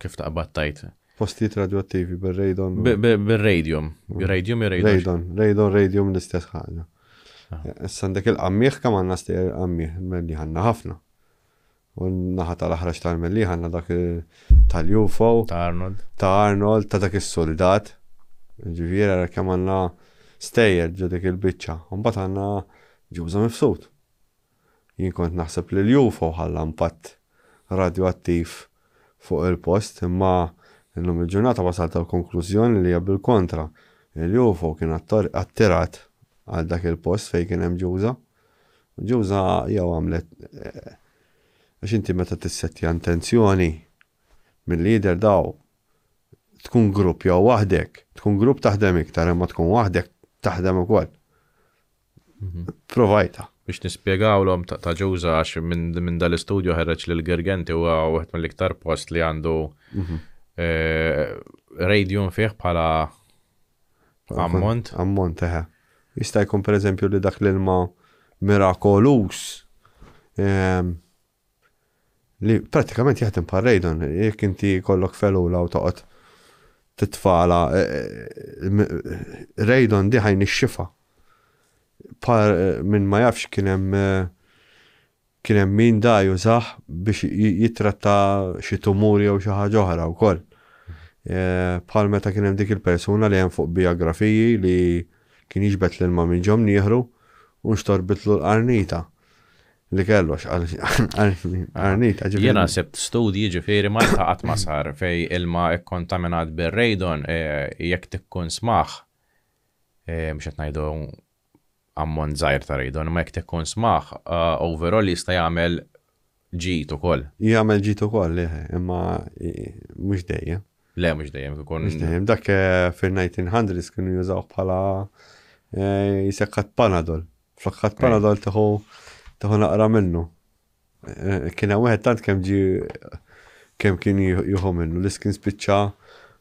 kif taqbattajt? Postijiet radioattivi bil-radon. Bil-radium. Radium l-istess ħaġa. Issa għandek il-qammieħ kemm għandna stejjer qammieħ, melli ħanna ħafna. U naħa tal-aħraġ tal-melli ħanna dak tal-UFO. Ta' Arnold. Ta' dak is-soldat. Ġifieri kemm għandna stejjer ġo dik il-biċċa. U mbagħad għandna ġuża mifsud. Jien kont naħseb li l-UFO ħalla impatt radioattiv fuq il-post, imma illum il-ġurnata wasalt tal-konklużjoni li hija bil-kontra. Il-UFO kien attirat għal dak il-post fejn kien hemm ġuża. Ġuża jew għamlet għax inti meta tissettja intenzjoni mill-lider daw tkun grupp jew waħdek, tkun grupp taħdem iktar imma tkun waħdek taħdem ukoll. Provajta. Biex nispjegawlhom ta' ġuża għax minn dal-istudju ħareġ li l-Gergenti huwa wieħed mill-iktar post li għandu radium fih bħala ammont. Ammont, eħe. Jista' jkun pereżempju li dak l-ilma mirakolus li pratikament jaħdem bħal radon, jekk inti kollok felula u toqgħod titfala radon di ħajn ix-xifa. Minn ma jafx kien hemm min da jużah biex jitratta xi tumuri jew xi ħaġa oħra wkoll. Bħal meta kien hemm dik il-persuna li hemm fuq biografiji li kien jiġbed l-ilma minn ġom nieħru u nxtorbitlu l-qarnita li kellox qarnita. Jiena sebt studji ġifieri Malta qatt ma sar fej ilma kkontaminat bir-radon jekk tikkun smaħ mhux qed ngħidu ammont żgħir ta' radon, ma jekk tikkun smaħ overall jista' jagħmel ġid ukoll. Jagħmel ġid ukoll, imma mhux dejjem. Le, mhux dejjem ikun. Mhux dejjem. Dak fil-1900s kienu jużaw bħala jisekkat Panadol. Flokkat Panadol tieħu naqra minnu. Kien hemm wieħed tant kemm kien jieħu minnu li kien spiċċa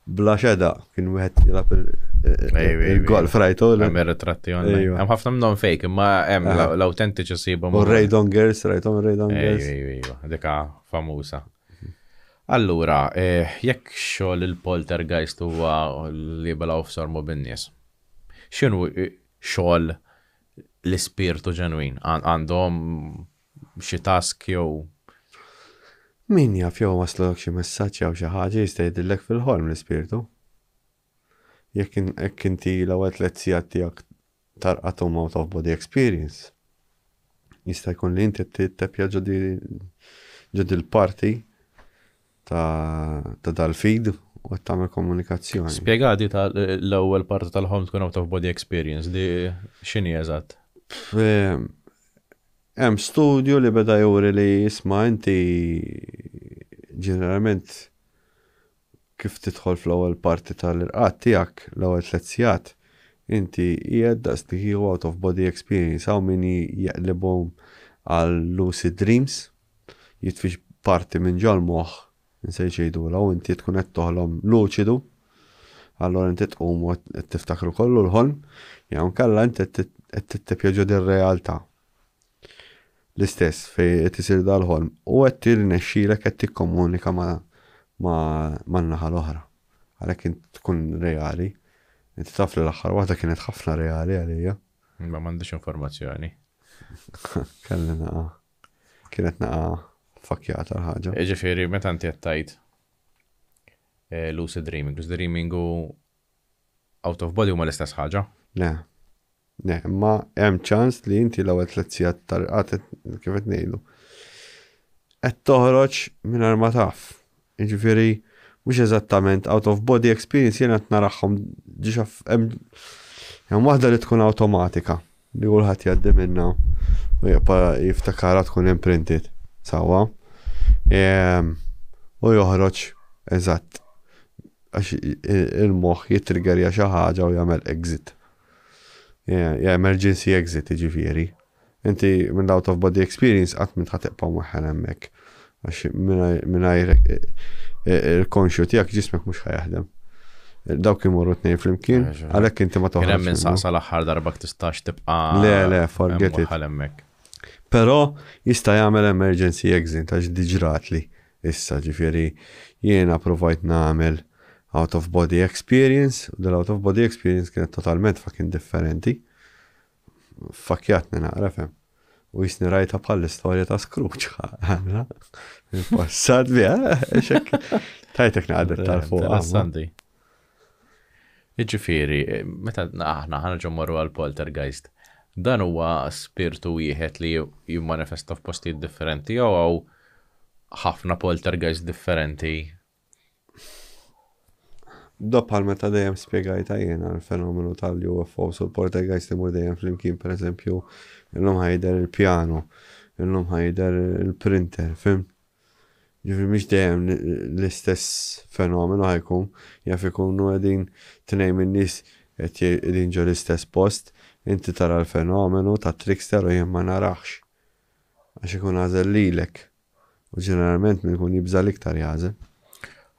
bla xeda, kien wieħed jilab il-golf rajtu. Hemm ir-ritratti online. Hemm ħafna minnhom fake, imma hemm l-autentiċi sibhom. U Radon Girls, rajthom Radon Girls. Ejwa, dika famuża. Allura, jekk xogħol il-poltergeist huwa li belaw f'sormu bin-nies. X'inhu xogħol l-ispirtu ġenwin? Għandhom xi task jew min jaf jew waslok xi messaġġ jew xi ħaġa jista' jgħidilek fil-ħolm l-ispirtu. Jekk inti l-ewwel 3 sigħat tiegħek tarqathom out of body experience. Jista' jkun li inti tittepja ġod il-parti ta' dal-feed u tagħmel komunikazzjoni. Spjegati l-ewwel parti tal-ħolm tkun out of body experience di x'inhi eżatt? Hemm studju li beda juri li jisma' inti ġeneralment kif tidħol fl-ewwel parti tal-irqad tiegħek l-ewwel 3 sigħat inti qiegħed daqstik out of body experience hawn min jaqlibhom għal lucid dreams jitfix parti minn ġol moħħ insej ġejdula u inti tkun qed toħlom luċidu allura inti tqum u qed tiftakru kollu l-ħolm jew nkella inti qed tittepja ġod ir-realtà. L-istess fej qed isir dal-ħolm u qed tirnexxielek qed tikkomunika man-naħa l-oħra. Għalhekk int tkun reali. Inti taf li l-aħħar waħda kienet ħafna reali għalija. Ma m'għandix informazzjoni. Kelli naqa. Kienet naqa fakjata l-ħaġa. Ġifieri meta inti qed tgħid lucid dreaming. Lucid dreaming u out of body huma l-istess ħaġa? Le, imma hemm ċans li inti l-ewwel 3 sigħat tarqat kif qed ngħidu. Qed toħroġ mingħajr ma taf. Jiġifieri mhux eżattament out of body experience jiena qed narahom ġixa hemm waħda li tkun awtomatika li kulħadd jgħaddi minnha u jiftakarha tkun imprinted sewwa. U joħroġ eżatt għax il-moħħ jitriggerja xi ħaġa u jagħmel exit. Emergency exit jiġifieri. Inti minn out of body experience qatt minn ħateqpa' moħħel hemmhekk. Għax mingħajr il-konxju tiegħek ġismek mhux ħajaħdem. Dawk imorru tnejn flimkien, għalhekk inti ma toħroġ. Kien hemm insaqsa l-aħħar darba tistax tibqa' Le, forget it. Però jista' jagħmel emergency exit għax diġratli issa ġifieri jiena provajt nagħmel out of body experience u dal out of body experience kienet totalment fucking differenti. Fakjatni naqra fem. U jisni rajta bħall-istorja ta' Scrooge. Passat biha, tajtek naqdet tal-fuq. Interessanti. Iġifieri, meta aħna ħanġu morru għal-poltergeist, dan huwa spiritu wieħed li jimmanifesta f'postijiet differenti jew ħafna poltergeist differenti? Bħal meta dejjem spjegajta jiena l-fenomenu tal-UFOs u l-poltergeist imur dejjem flimkien, pereżempju, illum ħajder il-pjano, illum ħajder il-printer, fim? Ġifri mhix dejjem l-istess fenomenu ħajkun, jaf ikunu qegħdin tnejn min-nies qed qegħdin ġo l-istess post, inti tara l-fenomenu ta' trickster u jien ma narax. Għax ikun għażel lilek. U ġeneralment min ikun jibża l-iktar jażel.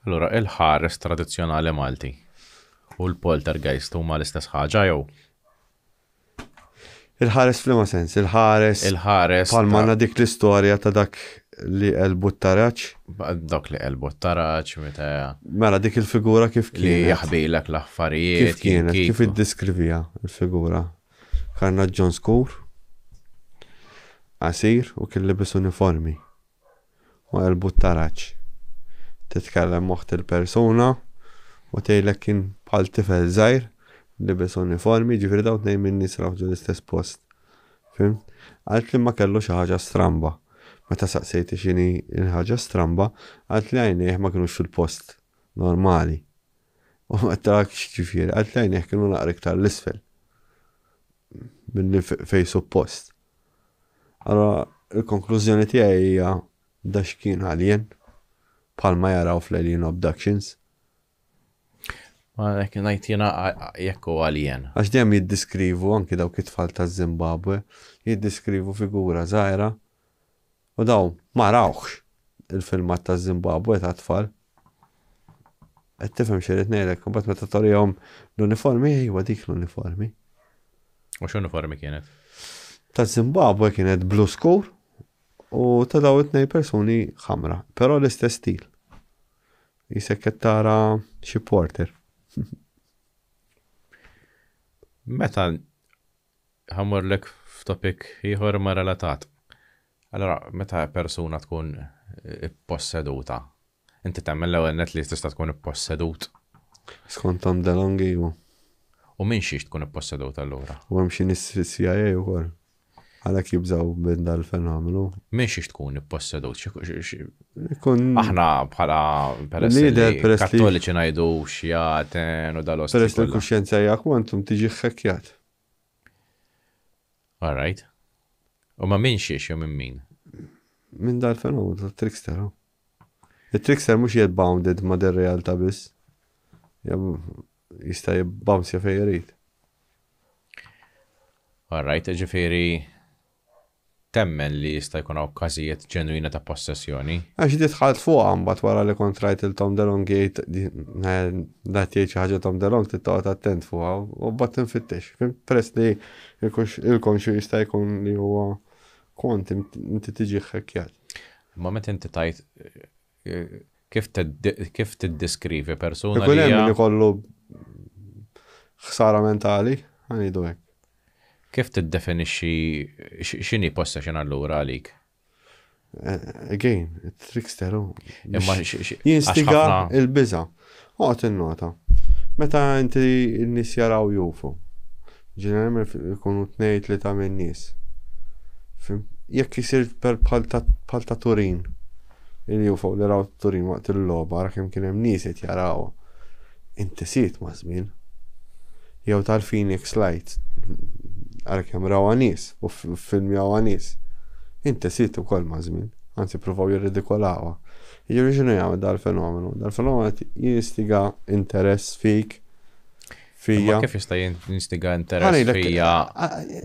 Allura il-ħares tradizzjonali Malti u l-poltergeist huma l-istess ħaġa jew? Il-ħares f'liema sens, il-ħares palma għandna dik l-istorja ta' dak li qalbu t-taraċ. Dak li qalbu t-taraċ, meta. Mela dik il-figura kif kienet. Li jaħbilek l-affarijiet. Kif kienet, kif iddiskrivija il-figura. Kanna John Score, qasir u kien libis uniformi. U qalbu t-taraċ. Titkellem moħt il-persuna u tgħidlek kien bħal tifel żgħir, libis uniformi, ġifieri daw tnejn min-nies raħġu l-istess post. Fim? Għalt li ma kellu xi ħaġa stramba. Meta saqsejti x'inhi l-ħaġa stramba, għalt li għajnejh ma kinux fil-post normali. U meta x'ġifieri, għalt li għajnejh kienu naqra iktar l-isfel. Milli fejn suppost. Allora il-konklużjoni tiegħi hija da x'kien alien bħalma jaraw fl-alien abductions. Ma jekk ngħid jiena jekk hu alien. Għax dejjem jiddiskrivu anki dawk it-tfal taż-Zimbabwe, jiddiskrivu figura żgħira. U daw ma rawx il-filmat ta' Zimbabwe ta' tfal. Qed tifhem x'irid ngħidlek, imbagħad meta torihom l-uniformi ejwa dik l-uniformi. U x'uniformi kienet? Ta' Zimbabwe kienet blue score u ta' daw it-tnejn persuni ħamra, però l-istess stil. Jisek qed tara xi porter. Meta ħammurlek f'topik ieħor ma relatat. Allora, meta persuna tkun posseduta, inti temmel l-ewwel net li tista' tkun possedut. Skont Tom DeLonge u. U min xiex tkun posseduta allura? U hemm xi nies fis-CIA wkoll. Għalhekk jibżgħu minn dal-fenomenu. Min xiex tkun possedut? Aħna bħala peress kattoliċi ngħidu xjaten u dal-osti. Peress li l-kuxjenza jak antum tiġi ħekkjat. All right. U ma minn xiex jew minn min? Minn dal-fenomenu ta' trickster. Il-trickster mhux jgħid bounded ma' der-realtà biss. Jista' jibbounsja fejn irid. All right, ġifieri temmen li jista' jkun hawn każijiet ġenwina ta' possessjoni. Għax titħalt fuqha mbagħad wara li kont rajt il-Tom DeLonge dat jgħid xi ħaġa Tom DeLonge tittoqgħod attent fuqha u mbagħad tinfittex. Peress li il-konxju jista' jkun li huwa kont inti tiġi ħekkjat. Ma meta inti tajt kif tiddeskrivi persuna li hija. Ikun hemm li kollu ħsara mentali, ħanidu hekk. Kif tiddefinixxi x'inhi possession allura għalik? Again, trickster jinstiga il-biża. Oqgħod innota. Meta inti n-nies jaraw jufu. Ġeneralment ikunu 2-3 minn nies. Jekk isir bħal ta' Turin. Il-jufu li raw Turin waqt il-logħba ara kemm kien hemm nies qed jarawha. Inti siet ma' żmien. Jew tal-Phoenix Lights. Ara kemm rawha nies u film jawha nies. Inti siet ukoll ma' żmien. anzi provaw jirridikolawa. Jiġri xinu jgħamil dal-fenomenu? Dal-fenomenu jistiga interess fik, fija. Kif jista' jinstiga interess fija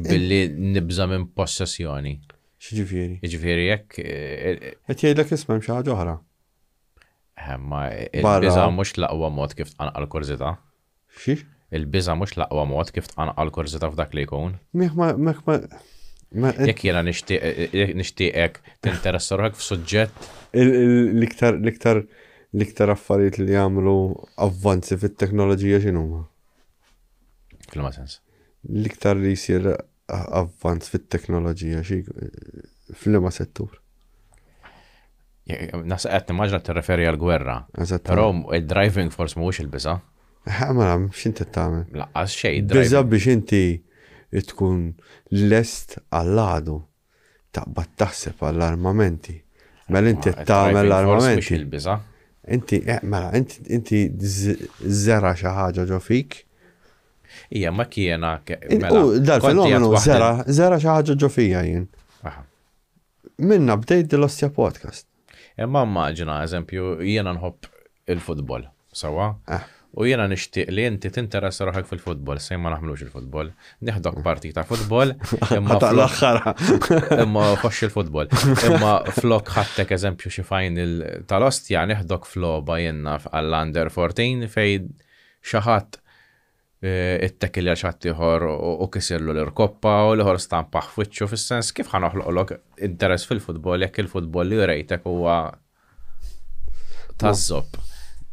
billi nibża minn possessjoni? X'ġifieri? Jiġifieri jekk Qed jgħidlek ismem xi ħaġa oħra. Ma il-biża mhux l-aqwa mod kif tqanqa l-kurżità. Xi? Il-biża mhux l-aqwa mod kif tqanqa l-kurżità f'dak li jkun. Mek Jekk jiena nixtieqek tinteressa ruħek f'suġġett. L-iktar affarijiet li jagħmlu avvanzi fit-teknoloġija x'inhuma? Fil-ma sens. L-iktar li jsir avvanz fit-teknoloġija fil-ma settur. Nasa qed nimmaġna tirreferi għall-gwerra. Però il-driving force mhuwiex il-biża. Ma x'inti tagħmel? Laqqas xejn. Biża biex inti tkun lest għall-għadu taqbad taħseb għall-armamenti. Mela inti tagħmel l-armamenti. Il-biża. Inti żera xi ħaġa ġo fik. Hija ma kiena dal-fenomenu żera xi ħaġa ġo fija jien. Minna bdejt dil-Ostja Podcast. Imma immaġina, eżempju, jiena nħobb il-futbol, sawa? U jiena nixtieq li inti tinteressa ruħek fil-futbol, se ma naħmlux il-futbol. Nieħdok partita futbol, imma xoxx il-futbol. Imma flok ħadtek eżempju xi final tal-Ostja nieħdok floba jenna għall-Under 14 fejn xi ħadd it-tekil għal xatt ieħor u kisirlu l-irkoppa u l-ieħor stampaħ f'wiċċu fis-sens kif ħanoħloqlok interess fil-futbol jekk il-futbol li rejtek huwa tażżob.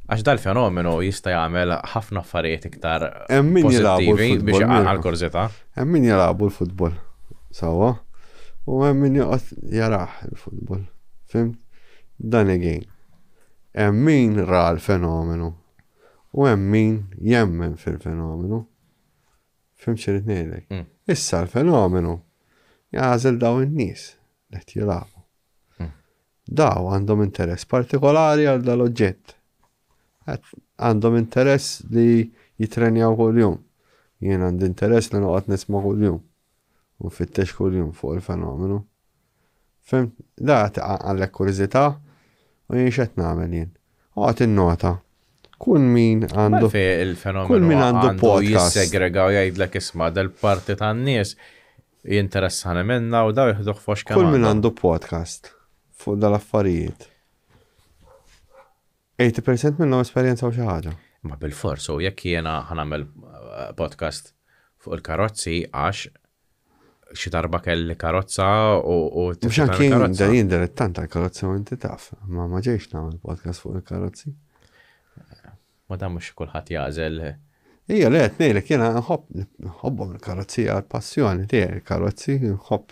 Għax dal-fenomenu jista' jagħmel ħafna affarijiet iktar pożittivi biex għall-kurżità. Hemm min jilagħbu l-futbol sewwa u hemm min joqgħod jarah il-futbol. Fimt? Dan again. Hemm min ra l-fenomenu u hemm min jemmen fil-fenomenu. Fimt x'irid ngħidlek? Issa l-fenomenu jagħżel daw in-nies li qed jilagħbu. Daw għandhom interess partikolari għal dal-oġġett. Għandhom interess li jitrenjaw kull-jum. Jien għandi interess li noqgħod nisma' kull-jum. U nfittex kull-jum fuq il-fenomenu. Fim, da għandek kuriżità u jien x'qed nagħmel jien. Oqgħod innota. Kull min għandu podcast jissegrega u jgħidlek isma' dal-parti tan-nies jinteressani minna u daw jieħduh fox kemm. Kull min għandu podcast fuq dal-affarijiet. 80% minnhom esperjenza u xi ħaġa. Ma bil-fors, u jekk jiena ħanagħmel podcast fuq il-karozzi għax xi darba kelli karozza u mhux anke jien dilettant għall-karozzi u inti taf, ma ġejx nagħmel podcast fuq il-karozzi. Ma dan mhux kulħadd jagħżel. Hija li qed ngħidlek jiena nħobbhom il-karozzi għall-passjoni tiegħi, il-karozzi nħobb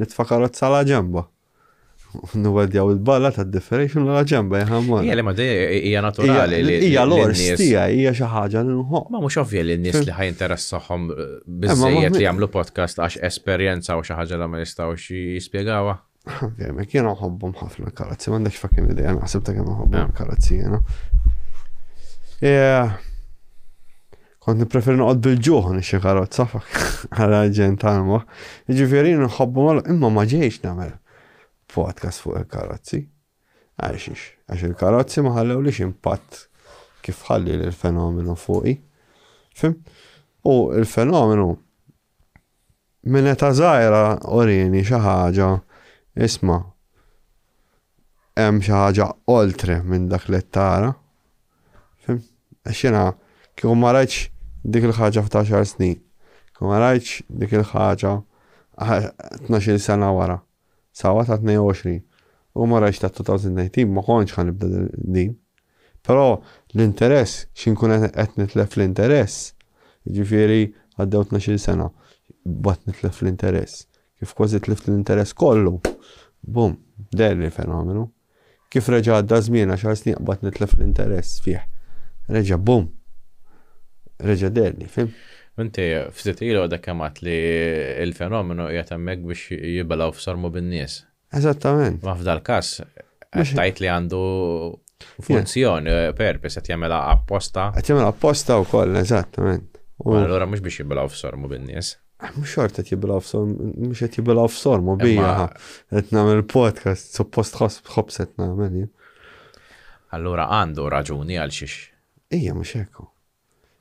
nitfa' karozza la ġemba. Nuwadjaw il-balla ta' differential la ġemba jħammar. Hija li ma hija naturali li hija l-ors tiegħi hija xi ħaġa li nħobb. Ma mhux ovvja li n-nies li ħajinteressahom biżżejjed li jagħmlu podcast għax esperjenza u xi ħaġa li ma jistgħux jispjegawha. Mek jiena nħobbhom ħafna karozzi, m'għandekx fakkin idea naħseb ta' kemm nħobbhom karozzi jiena. Kont nippreferi noqgħod bil-ġuħ nixxi karozza għal ġent għalma. Jiġifieri nħobbhom imma ma ġejx nagħmel podcast fuq il-karozzi. Għax il-karozzi ma ħallew lix impatt kif ħalli l-fenomenu fuqi. Fim? U il-fenomenu minn eta żgħira orini xi ħaġa isma' hemm xi ħaġa oltre minn dak li tara. Fim? Għax jiena kieku ma rajtx dik il-ħaġa f'10 snin. Kieku ma rajtx dik il-ħaġa 12 sena wara. Sawa ta' 22. U ma rajx ta' 2019 ma konċ ħan nibda din. Però l-interess, xinkun qed nitlef l-interess, ġifieri għaddew 12 sena, bat nitlef l-interess. Kif kważi tlift l-interess kollu. Bum, derli fenomenu. Kif reġa għadda żmien 10 snin bat nitlef l-interess fih. Reġa bum. Reġa derli, fim? Inti ftit ilu għadha kemm li il-fenomenu qiegħed hemmhekk biex jibelaw f'sormu bin-nies. Eżattament. Ma f'dal każ tajt li għandu funzjoni, purpose qed jagħmilha apposta. Qed jagħmilha apposta wkoll, eżattament. Allura mhux biex jibelaw f'sormu bin-nies. Mux xort qed jibbilgħu f'sorm, mhux qed jibbilgħu f'sorm u bija qed nagħmel podcast, suppost ħobset nagħmel. Allura għandu raġuni għal xiex. Ija mhux hekk.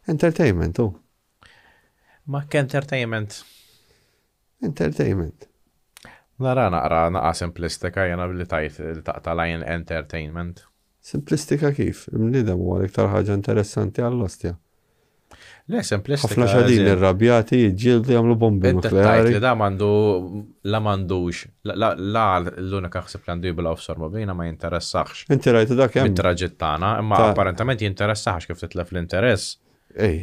Entertainment hu. Ma entertainment. Entertainment. Nara naqa simplistika jena billi tajt taqta lajn entertainment. Simplistika kif? Mnidem huwa l-iktar ħaġa interessanti għall-ostja. Le, simplistika. Ħafna xadin irrabjati jiġġieldu jagħmlu bombi nukleari. Li da mandux la l-unika ħsib li għandu jiblaw f'sorma bejna ma jinteressax. Inti rajtu dak hemm. Mit-traġitt tagħna, imma apparentement jinteressax kif titlef l-interess. Ej.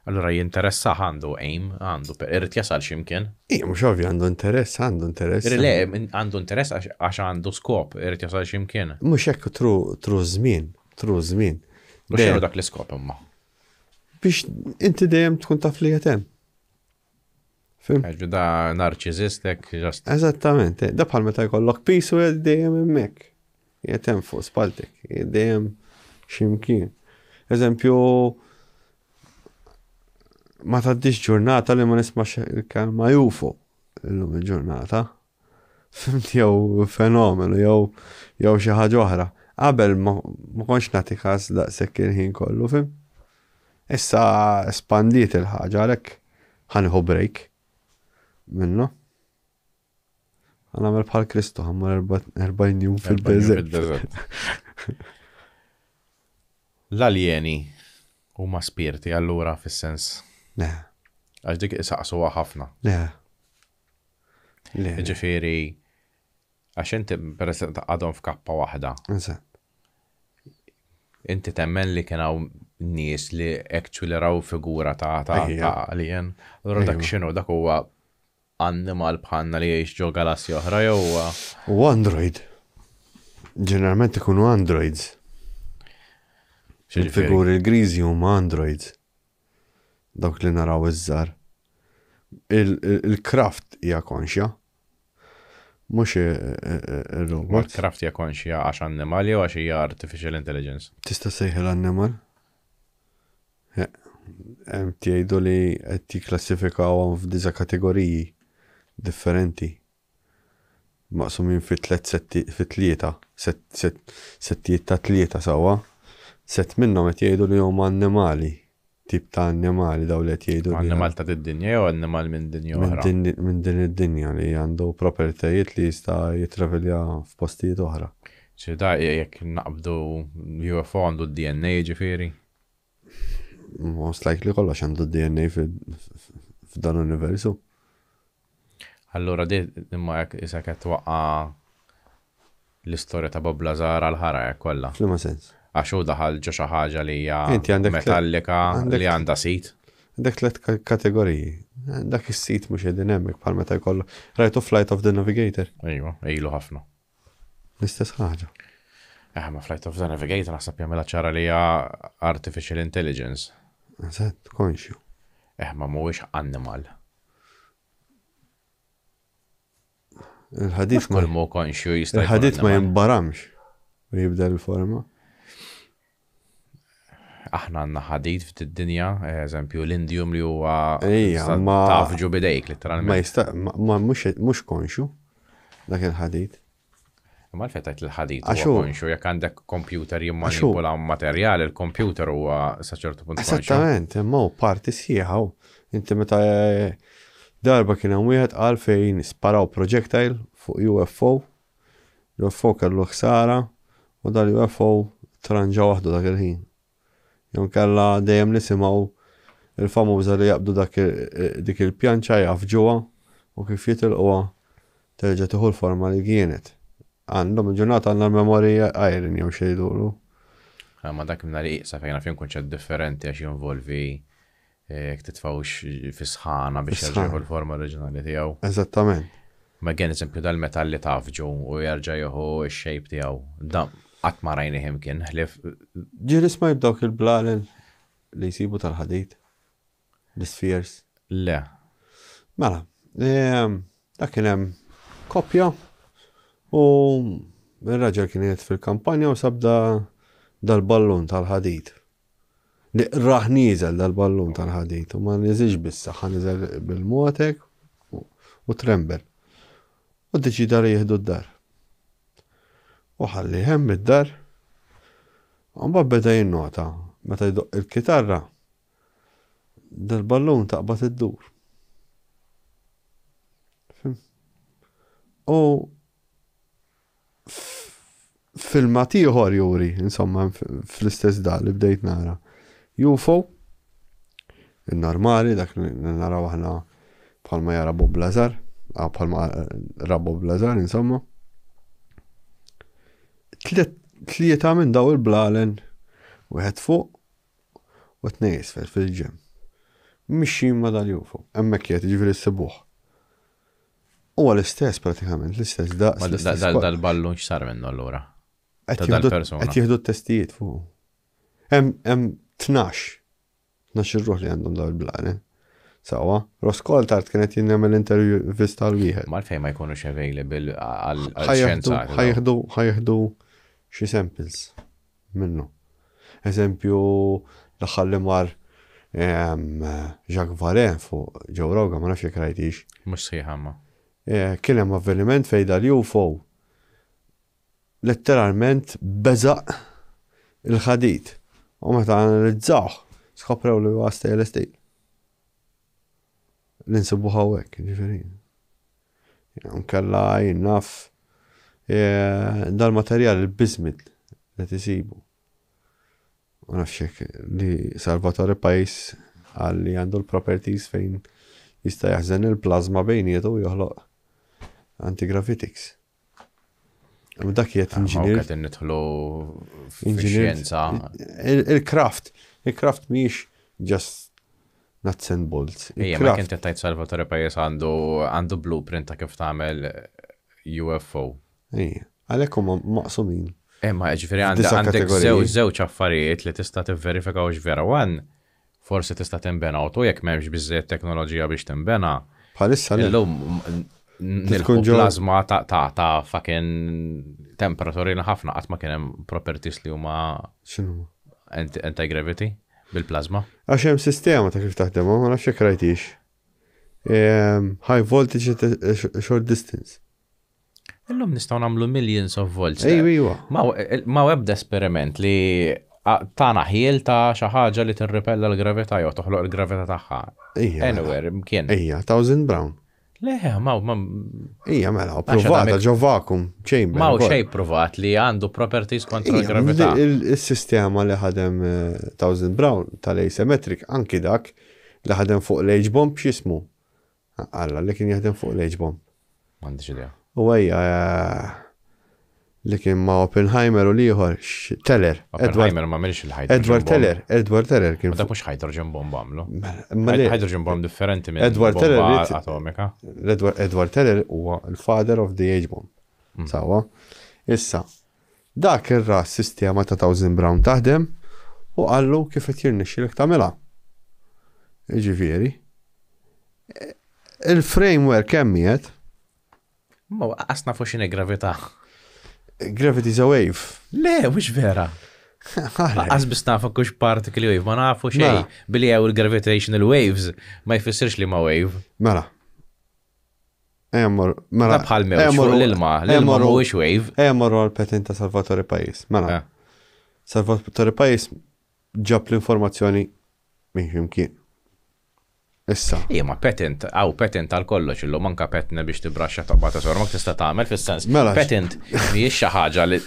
Allura jinteressax għandu aim, għandu irrid jasal x'imkien. Mhux ovvju għandu interess. Le, għandu interess għax għandu skop, irrid jasal x'imkien. Mhux hekk tru żmien. U x'inhu dak l-iskop imma? Biex inti dejjem tkun taf li qed hemm. Fim? Da narċiżistek ġast. Eżattament, da bħal meta jkollok pisu dejjem hemmhekk. Qed hemm fuq spaltek, dejjem x'imkien. Eżempju, ma taddix ġurnata li ma nismax il-kelma UFO illum il-ġurnata. Fimti jew fenomenu jew xi ħaġa oħra. Qabel ma konx nagħti każ daqshekk il-ħin kollu, fim? Issa espandiet il-ħaġa għalhekk ħanieħu break minnu. Ħanagħmel bħal Kristu ħammar 40 jum fil-deżert. L-aljeni huma spirti allura fis-sens. Le. Għax dik isaqsuha ħafna. Le. Ġifieri għax inti peress għadhom f'kappa waħda. Eżatt. Inti temmen li kien hawn nies li actually raw figura ta' alien. Allura dak x'inhu dak huwa animal bħalna li jgħix ġo galassi oħra jew huwa. U android. Ġeneralment ikunu androids. Il-figuri l-griżi huma androids. Dawk li naraw iż-żar. Il-craft hija konxja. Mhux ir-robot. Il-craft hija konxja għax annimali u għax hija artificial intelligence. Tista' sejħel annimal? Hemm tgħidu li qed jikklassifikawhom f'diża kategoriji differenti. Maqsumin fit-tlieta, settijiet ta' tlieta sewwa. Set minnhom qed jgħidu li huma annimali. Tip ta' annimali daw li qed jgħidu. Annimal ta' dinja jew annimal minn dinja oħra? Minn din id-dinja li għandu propertajiet li jista' jitravelja f'postijiet oħra. Da jekk naqbdu UFO għandu DNA ġifieri? Most likely kollox għandu DNA f'dan l-universu. Allura di imma jekk isa qed twaqqa l-istorja ta' Bob Lazar għal-ħara jekk kollha. F'liema sens. Għaxu daħal ġo xi ħaġa li hija metallika li għandha sit. Għandek 3 kategoriji. Dak is-sit mhux qegħdin hemmhekk bħal meta jkollu rajtu Flight of the Navigator. Ejwa, ilu ħafna. L-istess ħaġa. Ma Flight of the Navigator naħseb jagħmilha ċara li hija artificial intelligence. Eżatt, konxju. Ma mhuwiex animal. Il-ħadit ma jimbaramx u jibda l-forma. Aħna għandna ħadid fid-dinja, eżempju l-indium li huwa tafġu bidejk literalment. Ma mhux konxu dak il-ħadid. Imma l-fetajt l-ħadid huwa konxu, jekk għandek computer jimmanipula materjal, il-computer huwa sa ċertu punt konxu. Esattament, imma hu parti sieħa. Inti meta darba kien hemm wieħed qal fejn sparaw projectile fuq UFO. UFO kellu ħsara u dal-UFO tranġa waħdu dak il-ħin. Jom kalla dejjem nisimgħu il-famuża li jaqbdu dik il-pjanċa jafġuha u kif jitilquha terġa' tieħu l-forma li kienet. Għandhom il-ġurnata għandna l-memorija iron jew xi jduru. Ma dak minna li iqsa fejna fien kunċett differenti għax jinvolvi jekk titfawx fi sħana biex jerġgħu l-forma oriġinali tiegħu. Eżattament. Ma gen eżempju dal-metalli tafġu u jerġa' jieħu x-shape tiegħu. Qatt ma rajni kien ħlif. Ġiris ma jibdawk il-blalen li jsibu tal-ħadid? L-spheres? Le. Mela, dak kien hemm koppja u il-raġel kien jgħid fil-kampanja u sabda dal-ballun tal-ħadid. li raħ niżel dal-ballun tal-ħadit u ma niżilx bissa, ħa niżel bil-motek u trember. U deċida li jihdu d-dar. U ħalli hemm id-dar, u beda jinnota, meta jdoq il-kitarra, dal-ballun taqbad id-dur. U filmat ieħor juri, insomma, fl-istess da li bdejt nara. UFO, il-normali, dak li naraw aħna bħalma jara Bob Lazar, bħalma Bob Lazar, insomma. Tlieta minn daw il-blalen, wieħed fuq u tnej isfel fil-ġem. Mixin ma dal-UFO, emmek jiet ġifiri s-sibuħ. U l-istess pratikament, l-istess da. Dal-ballun x'sar minnu allura? Qed jieħdu t-testijiet fuq. Hemm 12 ir-ruħ li għandhom daw il-blalen. Sawa, Ross Coulthard kienet jinnemmel intervista għal-wieħed. Mal-fejn ma jkunux available għal-xjenza. ħajħdu xi samples minnu. Eżempju, l-ħalli mar Jacques Vallée fuq Joe Rogan, ma nafx jekk rajtix. Mhux sħiħa ma. Kien hemm avveniment fejn dal-UFO letteralment beżaq il-ħadid. U meta analizzawh, skoprew li huwa stainless steel. L-insibu hawnhekk, ġifieri. Nkella jinnaf dal-materjal il-bismit li tisibu. U nafxek li Salvatore Pais għalli għandu l-properties fejn jista' jaħżen il-plazma bejnietu u joħloq antigravitics. U dak jiet inġinier. Għet nidħlu f'xjenza. Il-craft miex just nuts and bolts. Ija, ma kien tajt Salvatore Pais għandu blueprint ta' kif tagħmel UFO. Ija, għalhekk huma maqsumin. Ma ġifieri għandek żewġ affarijiet li tista' tivverifikaw x'vera wan, forsi tista' tinbena u jekk m'hemmx biżżejjed teknoloġija biex tinbena. Bħalissa illum nilħu plasma ta' fucking temperaturina ħafna qatt ma kien hemm properties li huma anti-gravity bil-plasma. Għax hemm sistema ta' kif taħdem, ma nafx jekk rajtix. High voltage short distance. Illum nistgħu nagħmlu millions of volts. Ejwa. Ma ebda esperiment li tagħna ħiel ta' xi ħaġa li tirripella l-gravità jew toħloq il-gravità tagħha. Anywhere mkien. Ejja, Thousand Brown. Le, ma. Ija, mela, provata ġo vacuum chamber. Ma xej provat li għandu properties kontra l-gravità. Il-sistema li ħadem Thousand Brown tal-asymmetric, anki dak li ħadem fuq l-H-bomb x'ismu. Alla, li kien jaħdem fuq l-H-bomb. M'għandix idea. U għajja li kien ma' Oppenheimer u liħor, Teller. Oppenheimer ma' mirix il-hydrogen Edward Teller kien. Ma dak mux hydrogen bomb għamlu. Hydrogen bomb differenti minn bomba atomika. Edward Teller huwa il-father of the H-bomb. Sawa. Issa, dak ir-ras sistema ta' Thousand Brown taħdem u għallu kif qed jirnexxilek tagħmilha. Ġifieri. Il-framework kemm miet? Ma asna fuq x'inhi gravità. Gravity is a wave. Le, mhux vera. Qas biss nafu kux particle wave, ma nafu xejn. Billi hawn il-gravitational waves ma jfissirx li ma wave. Mela. Mela. Bħal mewx fuq l-ilma, l-ilma mhuwiex wave. Morru għal-patent ta' Salvatore Pais. Mela. Salvatore Pais ġab l-informazzjoni minn ximkien. Issa. Ma patent għal kollox illu manka patent biex tibraxxa taqbad ta' sorma tista' tagħmel fis-sens. Patent mhijiex xi ħaġa li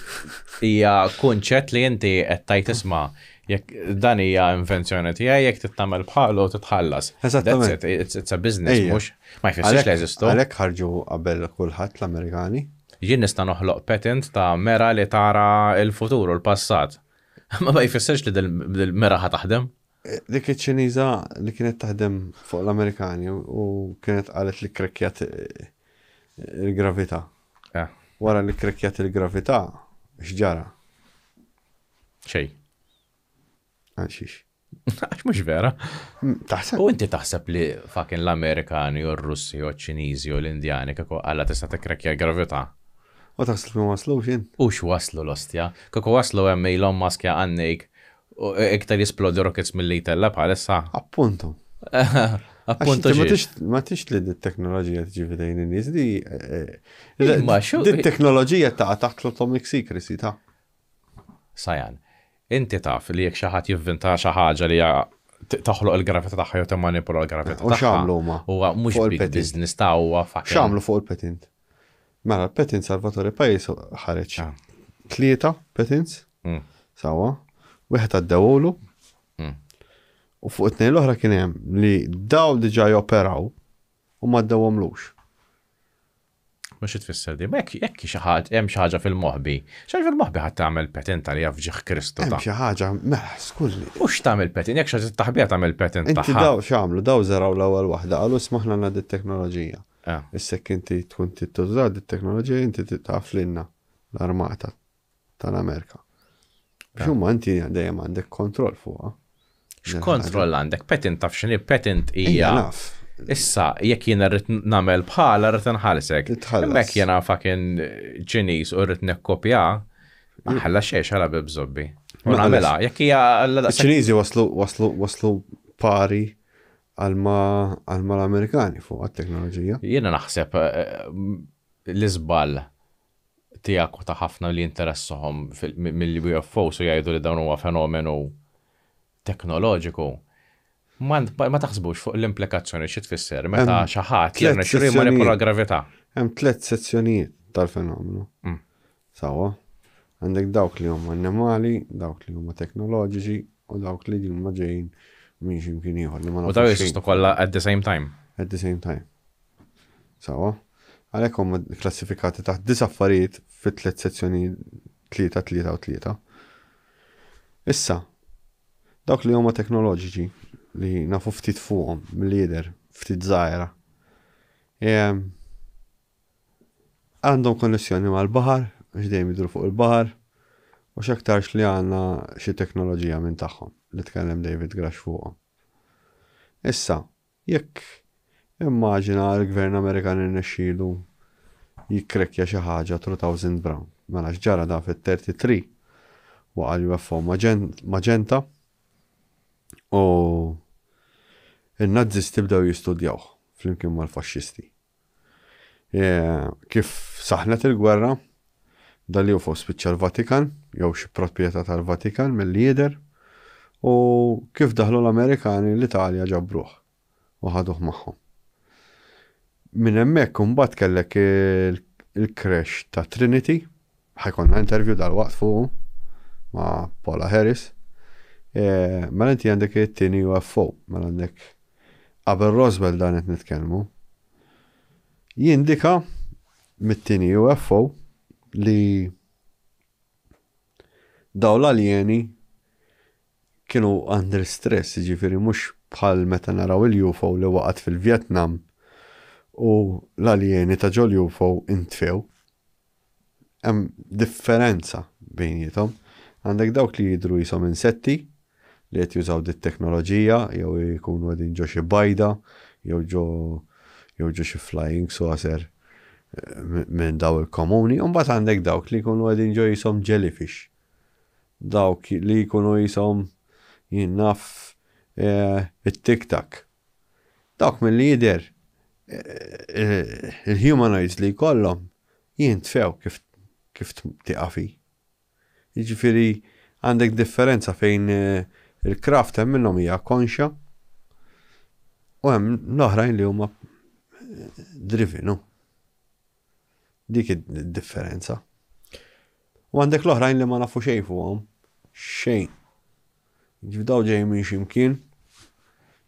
hija kunċett li inti qed tajt isma' jekk dan hija invenzjoni tiegħi jekk tittamel bħalu titħallas. Eżattament. It's a business mhux ma jfissirx li jeżistu. Għalhekk ħarġu qabel kulħadd l-Amerikani. Jien nista' noħloq patent ta' mera li tara l-futur u l-passat. Ma jfissirx li dil-mera ħa taħdem. Dik iċ-Ċiniża li kienet taħdem fuq l-Amerikani u kienet qalet li krekkjat il-gravità. Wara li krekkjat il-gravità, x'ġara? Xej. Għaxix. Għax mhux vera. Taħseb. U inti taħseb li fucking l-Amerikani u r-Russi u ċ-Ċiniżi u l-Indjani kieku alla tista' tikkrekkja l-gravità. U taħseb li waslu xin? U x'waslu l-ostja. Kieku waslu hemm Elon Musk jaqannik U iktar jisplodi rockets mill-li tella bħalissa. Appunto. Appunto Ma tix li d-teknoloġija tġi fidejn in-nies di. Ma xo- D-teknoloġija ta' taħt l-atomic secrecy ta' Sajan, inti taf li jek xaħat jivvinta xaħġa li taħloq il-gravità tagħha jew timmanipula l-gravità U tagħha. x'għamlu huma? Huwa mhux Fuq big il-patent. business ta' huwa fucking. x'għamlu fuq il-patent. Mela l-patent Salvatore Pajis ħareġ. Ah. 3 patents Mm. sawa, wieħed għaddewolu Mm. u fuq it-tnejn l-oħra kien hemm li daw diġà joperaw u ma ddewhomlux. Mhux tfisser di, jekk xi ħadd hemm xi ħaġa fil-moħbi. X'għal fil-moħbi ħadd tagħmel patent għal jafġieħ Kristu Hemm ta'. xi ħaġa, mela skulli. U x'tagħmel patent, jekk xi taħbija tagħmel patent Inti tagħha. daw x'għamlu, daw żeraw l-ewwel waħda qalu smaħna għandna dit-teknoloġija. Ah. Issek inti tkun tittuża dit-teknoloġija inti taf lilna l-armata tal-Amerika. Biex huma inti dejjem għandek kontroll fuqha. X'kontroll għandek? Patent taf x'inhi patent Ija hija. naf. Issa, jekk jiena rrid nagħmel bħala rrid inħallsek. Titħallas. Hemmhekk jiena fucking Ċiniż u rrid nekkopja, ma ħalla xejn ħala bibżobbi. U Ma nagħmilha, jekk hija Iċ-Ċiniżi waslu pari għal l-Amerikani fuq għat-teknoloġija. jiena naħseb l-iżbal tiegħek u ta' ħafna li interessuhom mill-UFOs u jgħidu li dawn huwa fenomenu teknoloġiku. Ma taħsbux fuq l-implikazzjoni xi tfisser meta Hemm xi ħadd tliet jirna xi sezzjonijiet. manipula l-gravità. Hemm 3 sezzjonijiet tal-fenomenu. Mm. Sawa. Għandek dawk li huma annimali, dawk li huma teknoloġiċi u dawk li huma ġejjin minn x'imkien ieħor li ma U daw nafux xejn jesistu kollha at the same time. at the same time. Sawa. Għalhekk huma klassifikati taħt 9 affarijiet fit-3 sezzjonijiet 3, 3 u 3. Issa, dawk li huma teknoloġiċi li nafu ftit fuqhom mill-lider, ftit żgħira. Għandhom konnessjoni mal-baħar, għax dejjem jidru fuq il-baħar, u x'aktarx li għandna xi teknoloġija minn tagħhom li tkellem David Grush fuqhom. Issa, jekk immaġina l-Gvern Amerikan irnexxielu jikkrekkja xi ħaġa 3000 Brown. Mela x'ġara da fit-33 waqal UFO Magenta u il-Nazzisti bdew jistudjawh flimkien mal-faxxisti. Kif saħnet il-gwerra, dal UFO spiċċa l-Vatikan, jew xi proprjetà tal-Vatikan mill-lieder, u kif daħlu l-Amerikani l-Italja ġabruh u ħaduh magħhom. Minn hemmhekk imbagħad kellek il-crash ta' Trinity, ħajkonna interview dal-waqt fuq ma' Paula Harris. Mela inti għandek it-tieni UFO, mela għandek qabel Roswell dan qed nitkellmu. Jindika mit-tieni UFO li daw l-aljeni kienu under stress, jiġifieri mhux bħal meta naraw il-UFO li waqgħet fil-Vjetnam u l-aljeni ta' ġol UFO intfew. Hemm differenza bejnietom. Għandek dawk li jidru jisom insetti li qed jużaw dit-teknoloġija jew jkunu qegħdin ġo xi bajda jew ġo xi flying saucer minn daw il-komuni, u mbagħad għandek dawk li jkunu qegħdin ġo jisom jellyfish. Dawk li jkunu jisom jinnaf it-tiktak. Dawk mill-li jidher il-humanoids li jkollhom jintfew kif tiqafi. Jiġifieri għandek differenza fejn il-kraft hemm minnhom hija konxa u hemm l-oħrajn li huma drivinu. Dik id-differenza. U għandek l-oħrajn li ma nafu xejn fuqhom. Xejn. Ġifdaw ġej minn ximkien,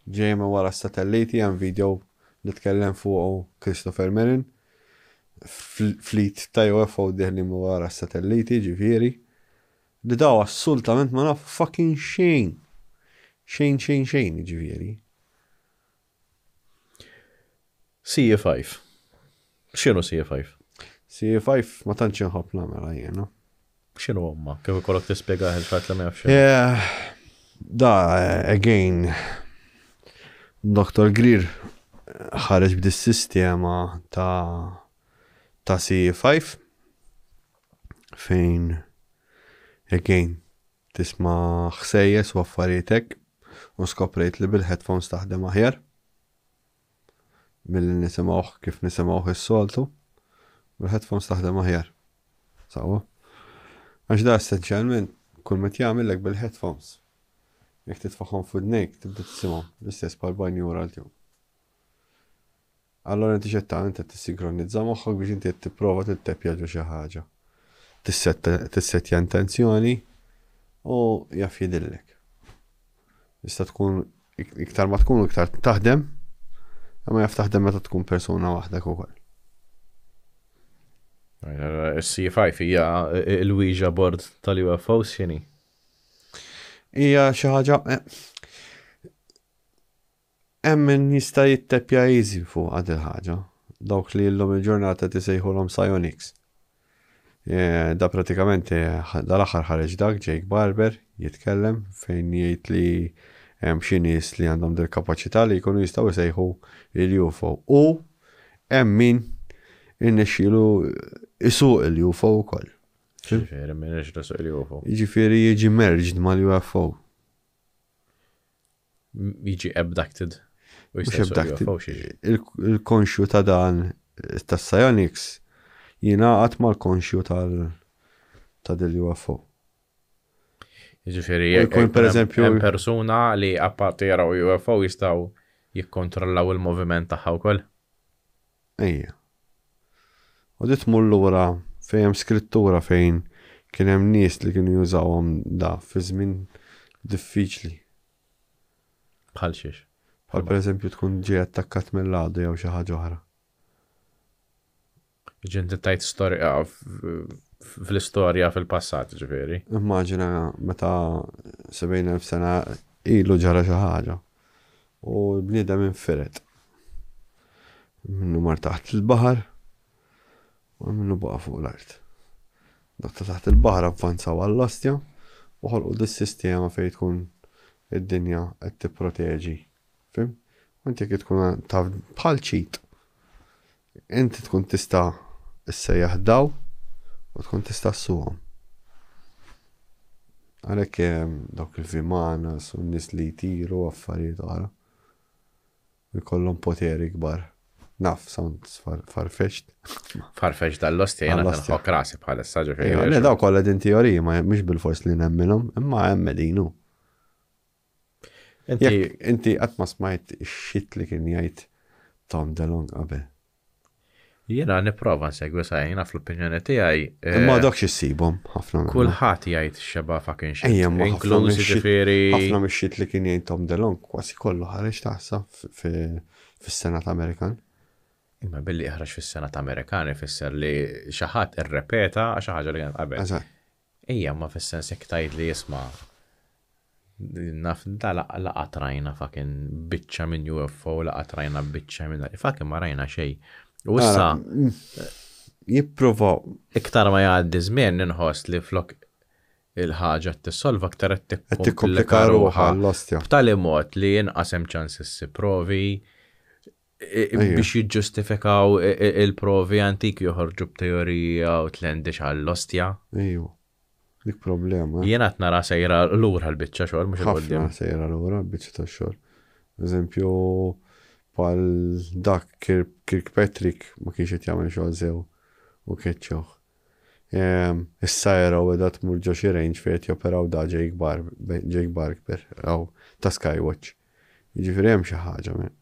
ġej minn wara s-satelliti, hemm video li tkellem fuq Christopher Mellon, fleet ta' UFO deħli minn wara s-satelliti, ġifieri. Li daw assolutament ma nafu fucking xejn. Xejn, ġifieri. CE5. X'inhu CE5? CE5 ma tantx inħobb nagħmel jiena. X'inhu huma? Kif ikollok tispjega il-fatt li ma jafx. Da, again, Dr. Greer ħareġ b'dis-sistema ta' CE5 fejn again tisma' ħsejjes u affarietek u skoprejt li bil-headphones taħdem aħjar mill nisimgħuh kif nisimgħuh is-soltu bil-headphones taħdem aħjar. Sawa? Għax da essenzjalment kull ma jagħmellek bil-headphones. Jekk titfaħħom f'udnejk tibda tisimgħu l-istess bħal binaural tune. Allora inti xed tagħmel inti tissinkronizza moħħok biex inti tipprova titteppja ġo xi ħaġa. Tissettja intenzjoni u jaf jidillek. Tista' tkun iktar ma tkun iktar taħdem, imma jaf taħdem meta tkun persuna waħdek ukoll. Is-C5 hija l-Ouija board tal-UFOs x'inhi? Hija xi ħaġa hemm min jista' jitteppja easy fuq għad il-ħaġa. Dawk li llum il-ġurnata tisejħulhom psionics. Da pratikament dal-aħħar ħareġ dak Jake Barber jitkellem fejn jgħid li hemm xi nies li għandhom dil kapaċità li jkunu jistgħu jsejħu il-UFO. U hemm min innexxielu isuq il-UFO wkoll. Ġifieri min isuq il-UFO. Jiġifieri jiġi merged mal-UFO. Jiġi abducted. Mhux abducted. Il-konxju ta' dan tas-psionics jingħaqad mal-konxju ta' del-UFO. Jiġifieri hemm persuna li apparti jaraw UFO jistgħu jikkontrollaw il-moviment tagħha wkoll. Ejja. U dit tmur lura fejn hemm skrittura fejn kien hemm nies li kienu jużawhom da fi żmien diffiċli. Bħal xiex. Bħal pereżempju tkun ġej attakkat mill-għadu jew xi ħaġa oħra. Ġinti tajt storja fl-istorja fil-passat, ġifieri. Immaġina meta 70,000 sena ilu ġara xi ħaġa u l-bniedem infired. Minnu mar taħt il-baħar u minnu baqa' fuq l-art. Dak ta' taħt il-baħar avvanzaw għall-ostja u ħolqu dis-sistema fejn tkun id-dinja qed tipproteġi. Fim? U inti jekk tkun taf bħal cheat. Inti tkun tista' issejjaħ daw u tkun tista' ssuhom. Għalhekk dawk il-vimanas u n-nies li jtiru affarijiet oħra. Jkollhom poteri kbar. Naf, sound farfetched. Farfetched dal-ostja jena nħok rasi bħalissa ġifieri. Le daw kollha din teorija ma mhux bil-fors li nemminhom, imma hemm medinu. Inti qatt ma smajt ix-xit li kien jgħid Tom DeLonge qabel. Jiena nipprova nsegwi sajna fl-opinjoni tiegħi. Imma dak x'issibhom ħafna. Kulħadd jgħid xeba fucking shit. Inklużi ġifieri. Ħafna mix-xit li kien jgħid Tom DeLonge kważi kollu ħareġ taħseb fis-Senat Amerikan. Imma billi ħraġ fis-Senat Amerikan ifisser li xi ħadd irrepeta xi ħaġa li kien qabel. Ejja ma fis-sens jekk tgħid li jisma' naf da laqgħet rajna fucking biċċa minn UFO laqgħet rajna biċċa minn fucking ma rajna xejn. U issa jippruvaw iktar ma jgħaddi żmien ninħoss li flok il-ħaġa tissolva aktar qed tikkomplika ruħha b'tali mod li jinqas hemm ċans provi biex jiġġustifikaw il-provi antiki joħorġu b'teorija u tlendix għall-ostja. Ejju, dik problema. Jiena qed nara sejra lura l-biċċa xogħol mhux il-qudiem. Ħafna sejra lura l-biċċa tax-xogħol. Eżempju bħal dak Kirkpatrick ma kienx qed jagħmel xogħol sew u keċċuh. Issa jaraw qiegħda tmur ġo xi range fejn qed joperaw da Jake Barber aw ta' Skywatch. Jiġifieri hemm xi ħaġa minn.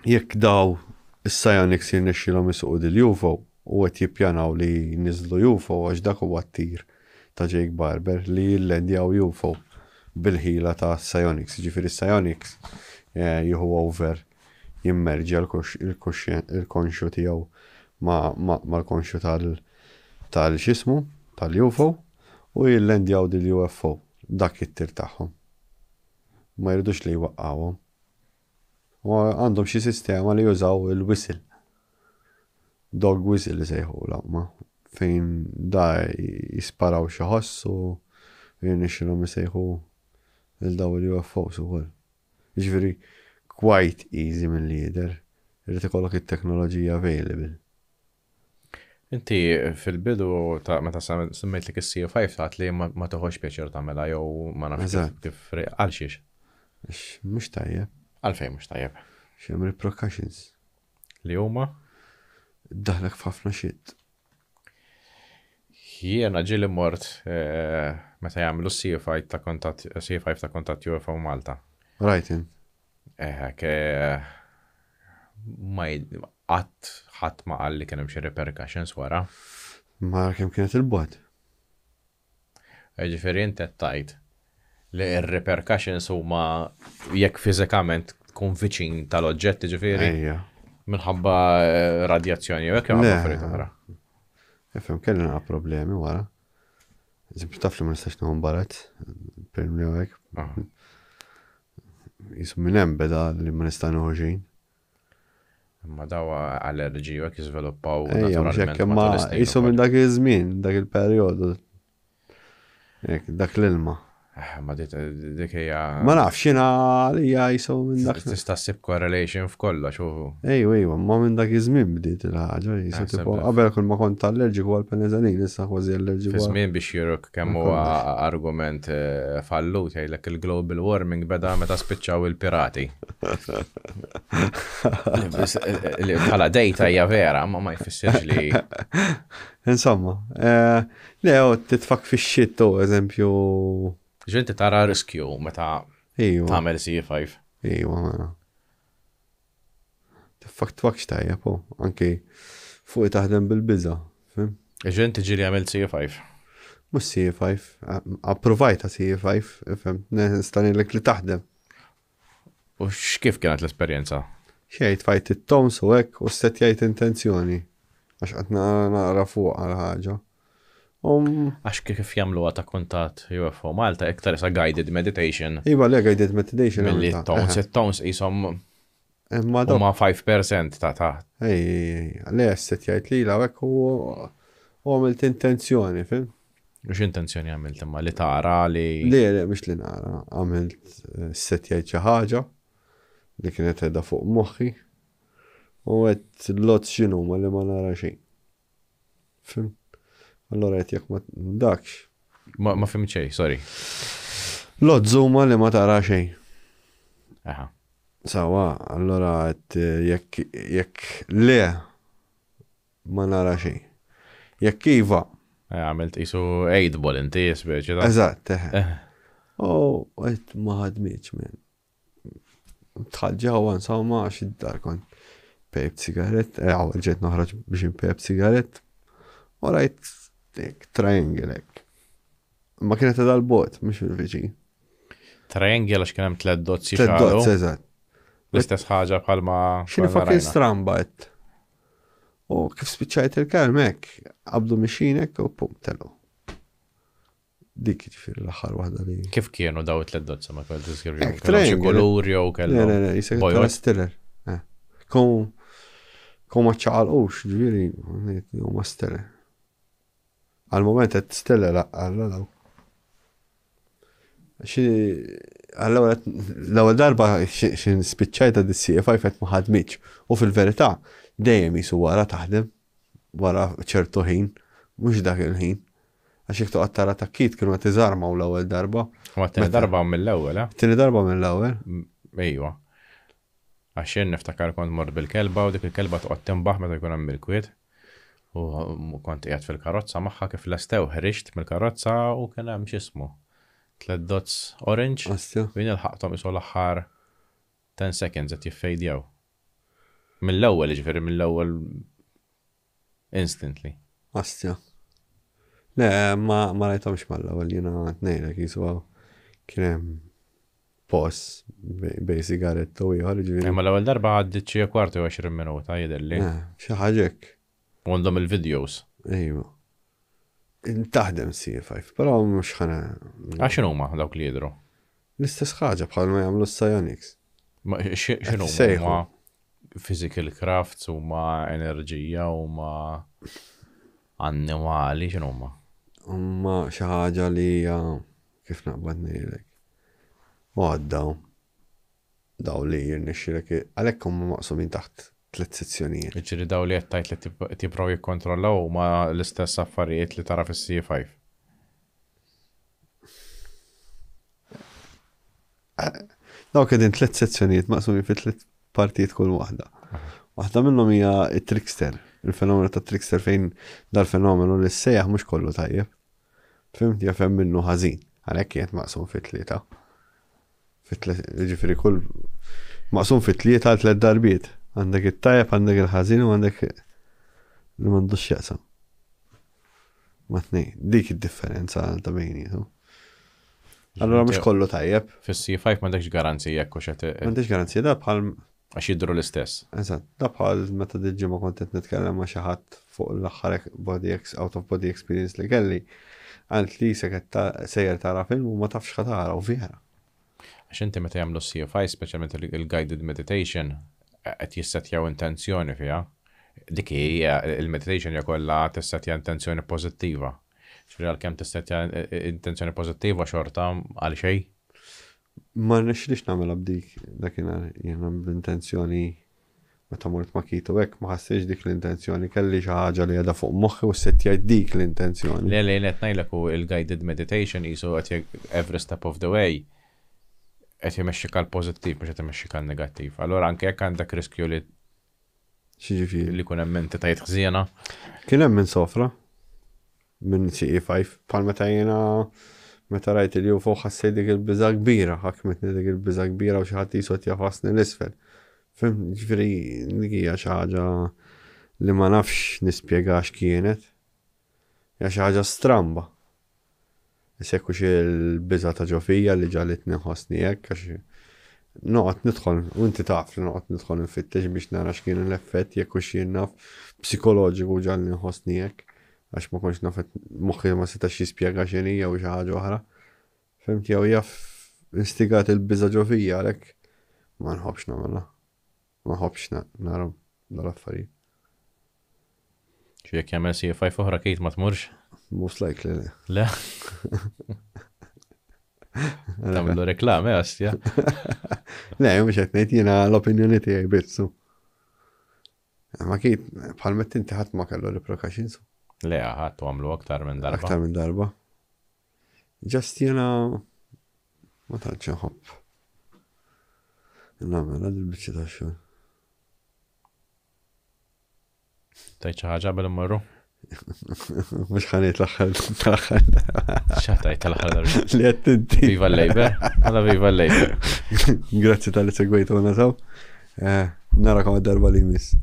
Jekk daw is-psionics jirnexxilhom isuqu dil-UFO u qed jippjanaw li jniżlu UFO għax dak huwa t-tir ta' Jake Barber li jillendjaw UFO bil-ħila ta' psionics. Ġifieri psionics jieħu over jimmerġja il-konxju tiegħu mal-konxju tal-xismu tal-UFO u jillendjaw dil-UFO dak it-tir tagħhom. Ma jridux li jwaqqawhom. U għandhom xi sistema li jużaw il-whistle. Dog whistle li sejħu laqma. Fejn da jisparaw xi ħoss u jirnexxilhom isejħu il-daw il-UFOs ukoll. Jiġifieri quite easy minn lider. Irid ikollok it-teknoloġija available. Inti fil-bidu meta semmejt li is-CO5 taħt li ma toħoġ pjaċir tagħmilha jew ma nafx kif għal xiex. Mhux tajjeb. Għalfejn mhux tajjeb. X'hemm repercussions. Li huma? Daħlek f'ħafna shit. Jiena ġieli mort meta jagħmlu C5 ta' kontatt UFO Malta. Rajtin. Ma ħadd ma qal li kien hemm xi repercussions wara. Ma kemm kienet il-bogħod. Ġifieri inti tajt li r-repercussions huma jekk fiżikament tkun viċin tal-oġġetti ġifieri minħabba radjazzjoni jew hekk hemm affarijiet oħra. Efhem kellna problemi wara. Eżempju taf li ma nistax nagħmel barat, permli hekk. Jisum minn hemm beda li ma nista' noħorġin. Imma daw allerġi u hekk jiżviluppaw naturalment. Ma jisum minn dak iż-żmien, dak il-perjodu. Dak l-ilma. Ma dik hija. Ma nafx jiena għalija jisom minn dak. Tista' ssib correlation f'kollox u. Ejwa, ma minn dak iż-żmien bdiet il-ħaġa. Jisu tipo qabel kull ma kont allerġiku għal penicillin, issa kważi allerġiku. Fi biex jiruk kemm huwa argument fallut jgħidlek il-global warming beda meta spiċċaw il-pirati. Bħala dejta hija vera, ma jfissirx li. Insomma, titfak fix-xit eżempju. Ġinti tara riskju meta tagħmel C5. Ejwa. Tfak tajja po, anke fuq taħdem bil-biża, fim? Ġinti ġieli għamel C5. Mhux C5, approvajta C5, fim, nistanilek li taħdem. U x'kif kienet l-esperjenza? Xejn tfajt it-tons u hekk u setjajt intenzjoni għax qed naqra fuq għal ħaġa. Għax kif jagħmlu ta' kuntatt UFO Malta iktar sa guided meditation. Iva le guided meditation. Milli it-tons ishom huma 5% ta' taħt. Le set jgħid lila hekk u għamilt intenzjoni, fim? X'intenzjoni għamilt imma li tara li. Le mhux li nara, għamilt set jgħid xi ħaġa li kienet qiegħda fuq moħħi u qed l-lot x'inhuma li ma nara xejn. Fim? Allora qed jekk ma dakx. Ma fim xejn, sorry. Lot żuma li ma tara xejn. Aha. Sawa, allora jekk le ma nara xejn. Jekk iva. Għamilt isu aidball inti speċi ta'. Eżatt. Qed ma ħadmitx minn. Tħaġġaw insomma għax id-dar kont pejb sigaret, għawel ġejt noħroġ biex impejb sigaret. U rajt triangle hekk. Ma kienet dal-bot, mhux fil-viċin. Triangle għax kien hemm 3 dots jixalu. 3 dots, eżatt. L-istess ħaġa bħalma. X'inhi fakk il-stramba qed. U kif spiċċajt il-kelm hekk, qabdu mixin hekk u pum telu. Dik ġifier l-aħħar waħda li. Kif kienu daw 3 dots ma kont tiskrivi? Xi kulur jew kellhom. Le, jisek stiller. Kom ma ċaqalqux, ġifieri huma stiller. Għal-moment qed stiller għal l-ewwel darba xi spiċċajta dis-C5 qed ma ħadmitx u fil-verità dejjem isu wara taħdem wara ċertu ħin, mhux dak il-ħin. Għax jekk toqgħod tara takkit kienu qed iżarmaw l-ewwel darba. Ma tieni darba mill-ewwel, Tieni darba mill-ewwel. Ejwa. Għax jien niftakar kont mort bil-kelba u dik il-kelba toqgħod tinbaħ meta jkun hemm il-kwiet. U kont qiegħed fil-karozza magħha kif lestew ħriġt mill-karozza u kien hemm x'ismu 3 dots orange. Wien ilħaqthom isu l-aħħar 10 seconds qed jiffejdjaw. Mill-ewwel ġifieri mill-ewwel instantly. Astja. Le, ma rajtomx mal-ewwel jiena tnejlek jiswa kien hemm pos bej sigaretta u ieħor ġifieri. Imma l-ewwel darba għaddit xi kwarti u 20 minuta jidherli. Xi ħaġa hekk. Għandhom il-videos. Ejwa. Taħdem C5, però mhux ħana. Għax huma dawk li jidhru? L-istess ħaġa bħal ma jagħmlu s-psionics. X'inhu huma physical crafts huma enerġija huma annimali x'inhuma? Huma xi ħaġa li kif naqbad ngħidlek. U għaddaw. Daw li jirnexxilek għalhekk huma maqsumin taħt tliet sezzjonijiet. Ġiri daw li jettajt li tipraw jikkontrollaw ma l-istess affarijiet li tara fis-C5. Daw kedin 3 sezzjonijiet maqsumi fi 3 partijiet kull waħda. Waħda minnhom hija it-trickster, il-fenomenu ta' trickster fejn dal-fenomenu li s-sejjaħ mhux kollu tajjeb. Fimt jafhem minnu ħażin, għalhekk kienet maqsum fi 3. Ġifieri kull maqsum fi 3 għal 3 darbiet. Għandek it-tajjeb, għandek il-ħażin u għandek li m'għandux x'jaqsam. Ma tnejn, dik id-differenza ta' bejnietom. Allora mhux kollu tajjeb. Fis-C5 m'għandekx garanzija jekk hux M'għandix garanzija da bħal għax jidhru l-istess. Eżatt, da bħal meta diġi ma kont qed nitkellem ma' xi ħadd fuq l-aħħar out of body experience li kelli, għalt li sejjer tara film u ma tafx ħatara u vera. Għax inti meta jagħmlu C5, speċjalment il-guided meditation, qed jissettjaw intenzjoni fiha. Dik hija il-meditation hija kollha tissettja intenzjoni pożittiva. Ġifieri għalkemm tissettja intenzjoni pożittiva xorta għal xejn. Ma nixrix nagħmel b'dik dakinhar jiena b'intenzjoni meta mort ma' kitu hekk ma ħassejx dik l-intenzjoni kelli xi ħaġa li qiegħda fuq moħħi u settjajt dik l-intenzjoni. Le qed ngħidlek hu il-guided meditation qisu qed every step of the way qed jmexxik għal pożittiv mhux qed imexxik għal negattiv. Allura anke jekk għandek riskju li Xiġifieri li jkun hemm entitajiet ħżiena. Kien hemm min sofra minn CE5 bħal meta jiena meta rajt il-UFO ħassejt dik il-biża' kbira, ħakmetni dik il-biża' kbira u xi ħadd jisod jafasni l-isfel. Fim, ġifieri dik hija xi ħaġa li ma nafx nispjega x'kienet. Hija xi ħaġa stramba. Isekkux il-biża' ta' ġofija li ġalitni ħossni hekk għax noqgħod nidħol u inti taf li noqgħod nidħol nfittex biex nara x'kien l-effett jekk hux jien naf psikoloġiku ġalni ħossni hekk. Għax ma konx nafet moħħi ma setax jispjega x'inhi jew xi ħaġa oħra. Fimt jew jaf instigat il-biża' ġofija għalhekk ma nħobbx nagħmilha. Ma nħobbx nara dal-affarijiet. Xi jekk jagħmel C5 oħra kejt ma tmurx? Most likely le. Le. Tagħmlu reklami għastja. Le, mhux qed ngħid jiena l-opinjoni tiegħi bizzu. Ma kejt bħal mett inti ħadd ma kellu repercussions. Le, ħattu għamlu aktar minn darba. Aktar minn darba. Just jena ma tantx nħobb. Nagħmel għad il-biċċa tax-xogħol. Tajt xi ħaġa bil immorru? Mhux ħanejt l-aħħar. X'ħatajt tal-aħħar darba? Li qed inti. Viva l-Labor. Alla viva l-Labor. Grazzi tal-li segwejtuna sew. Narakom għad-darba li jmiss.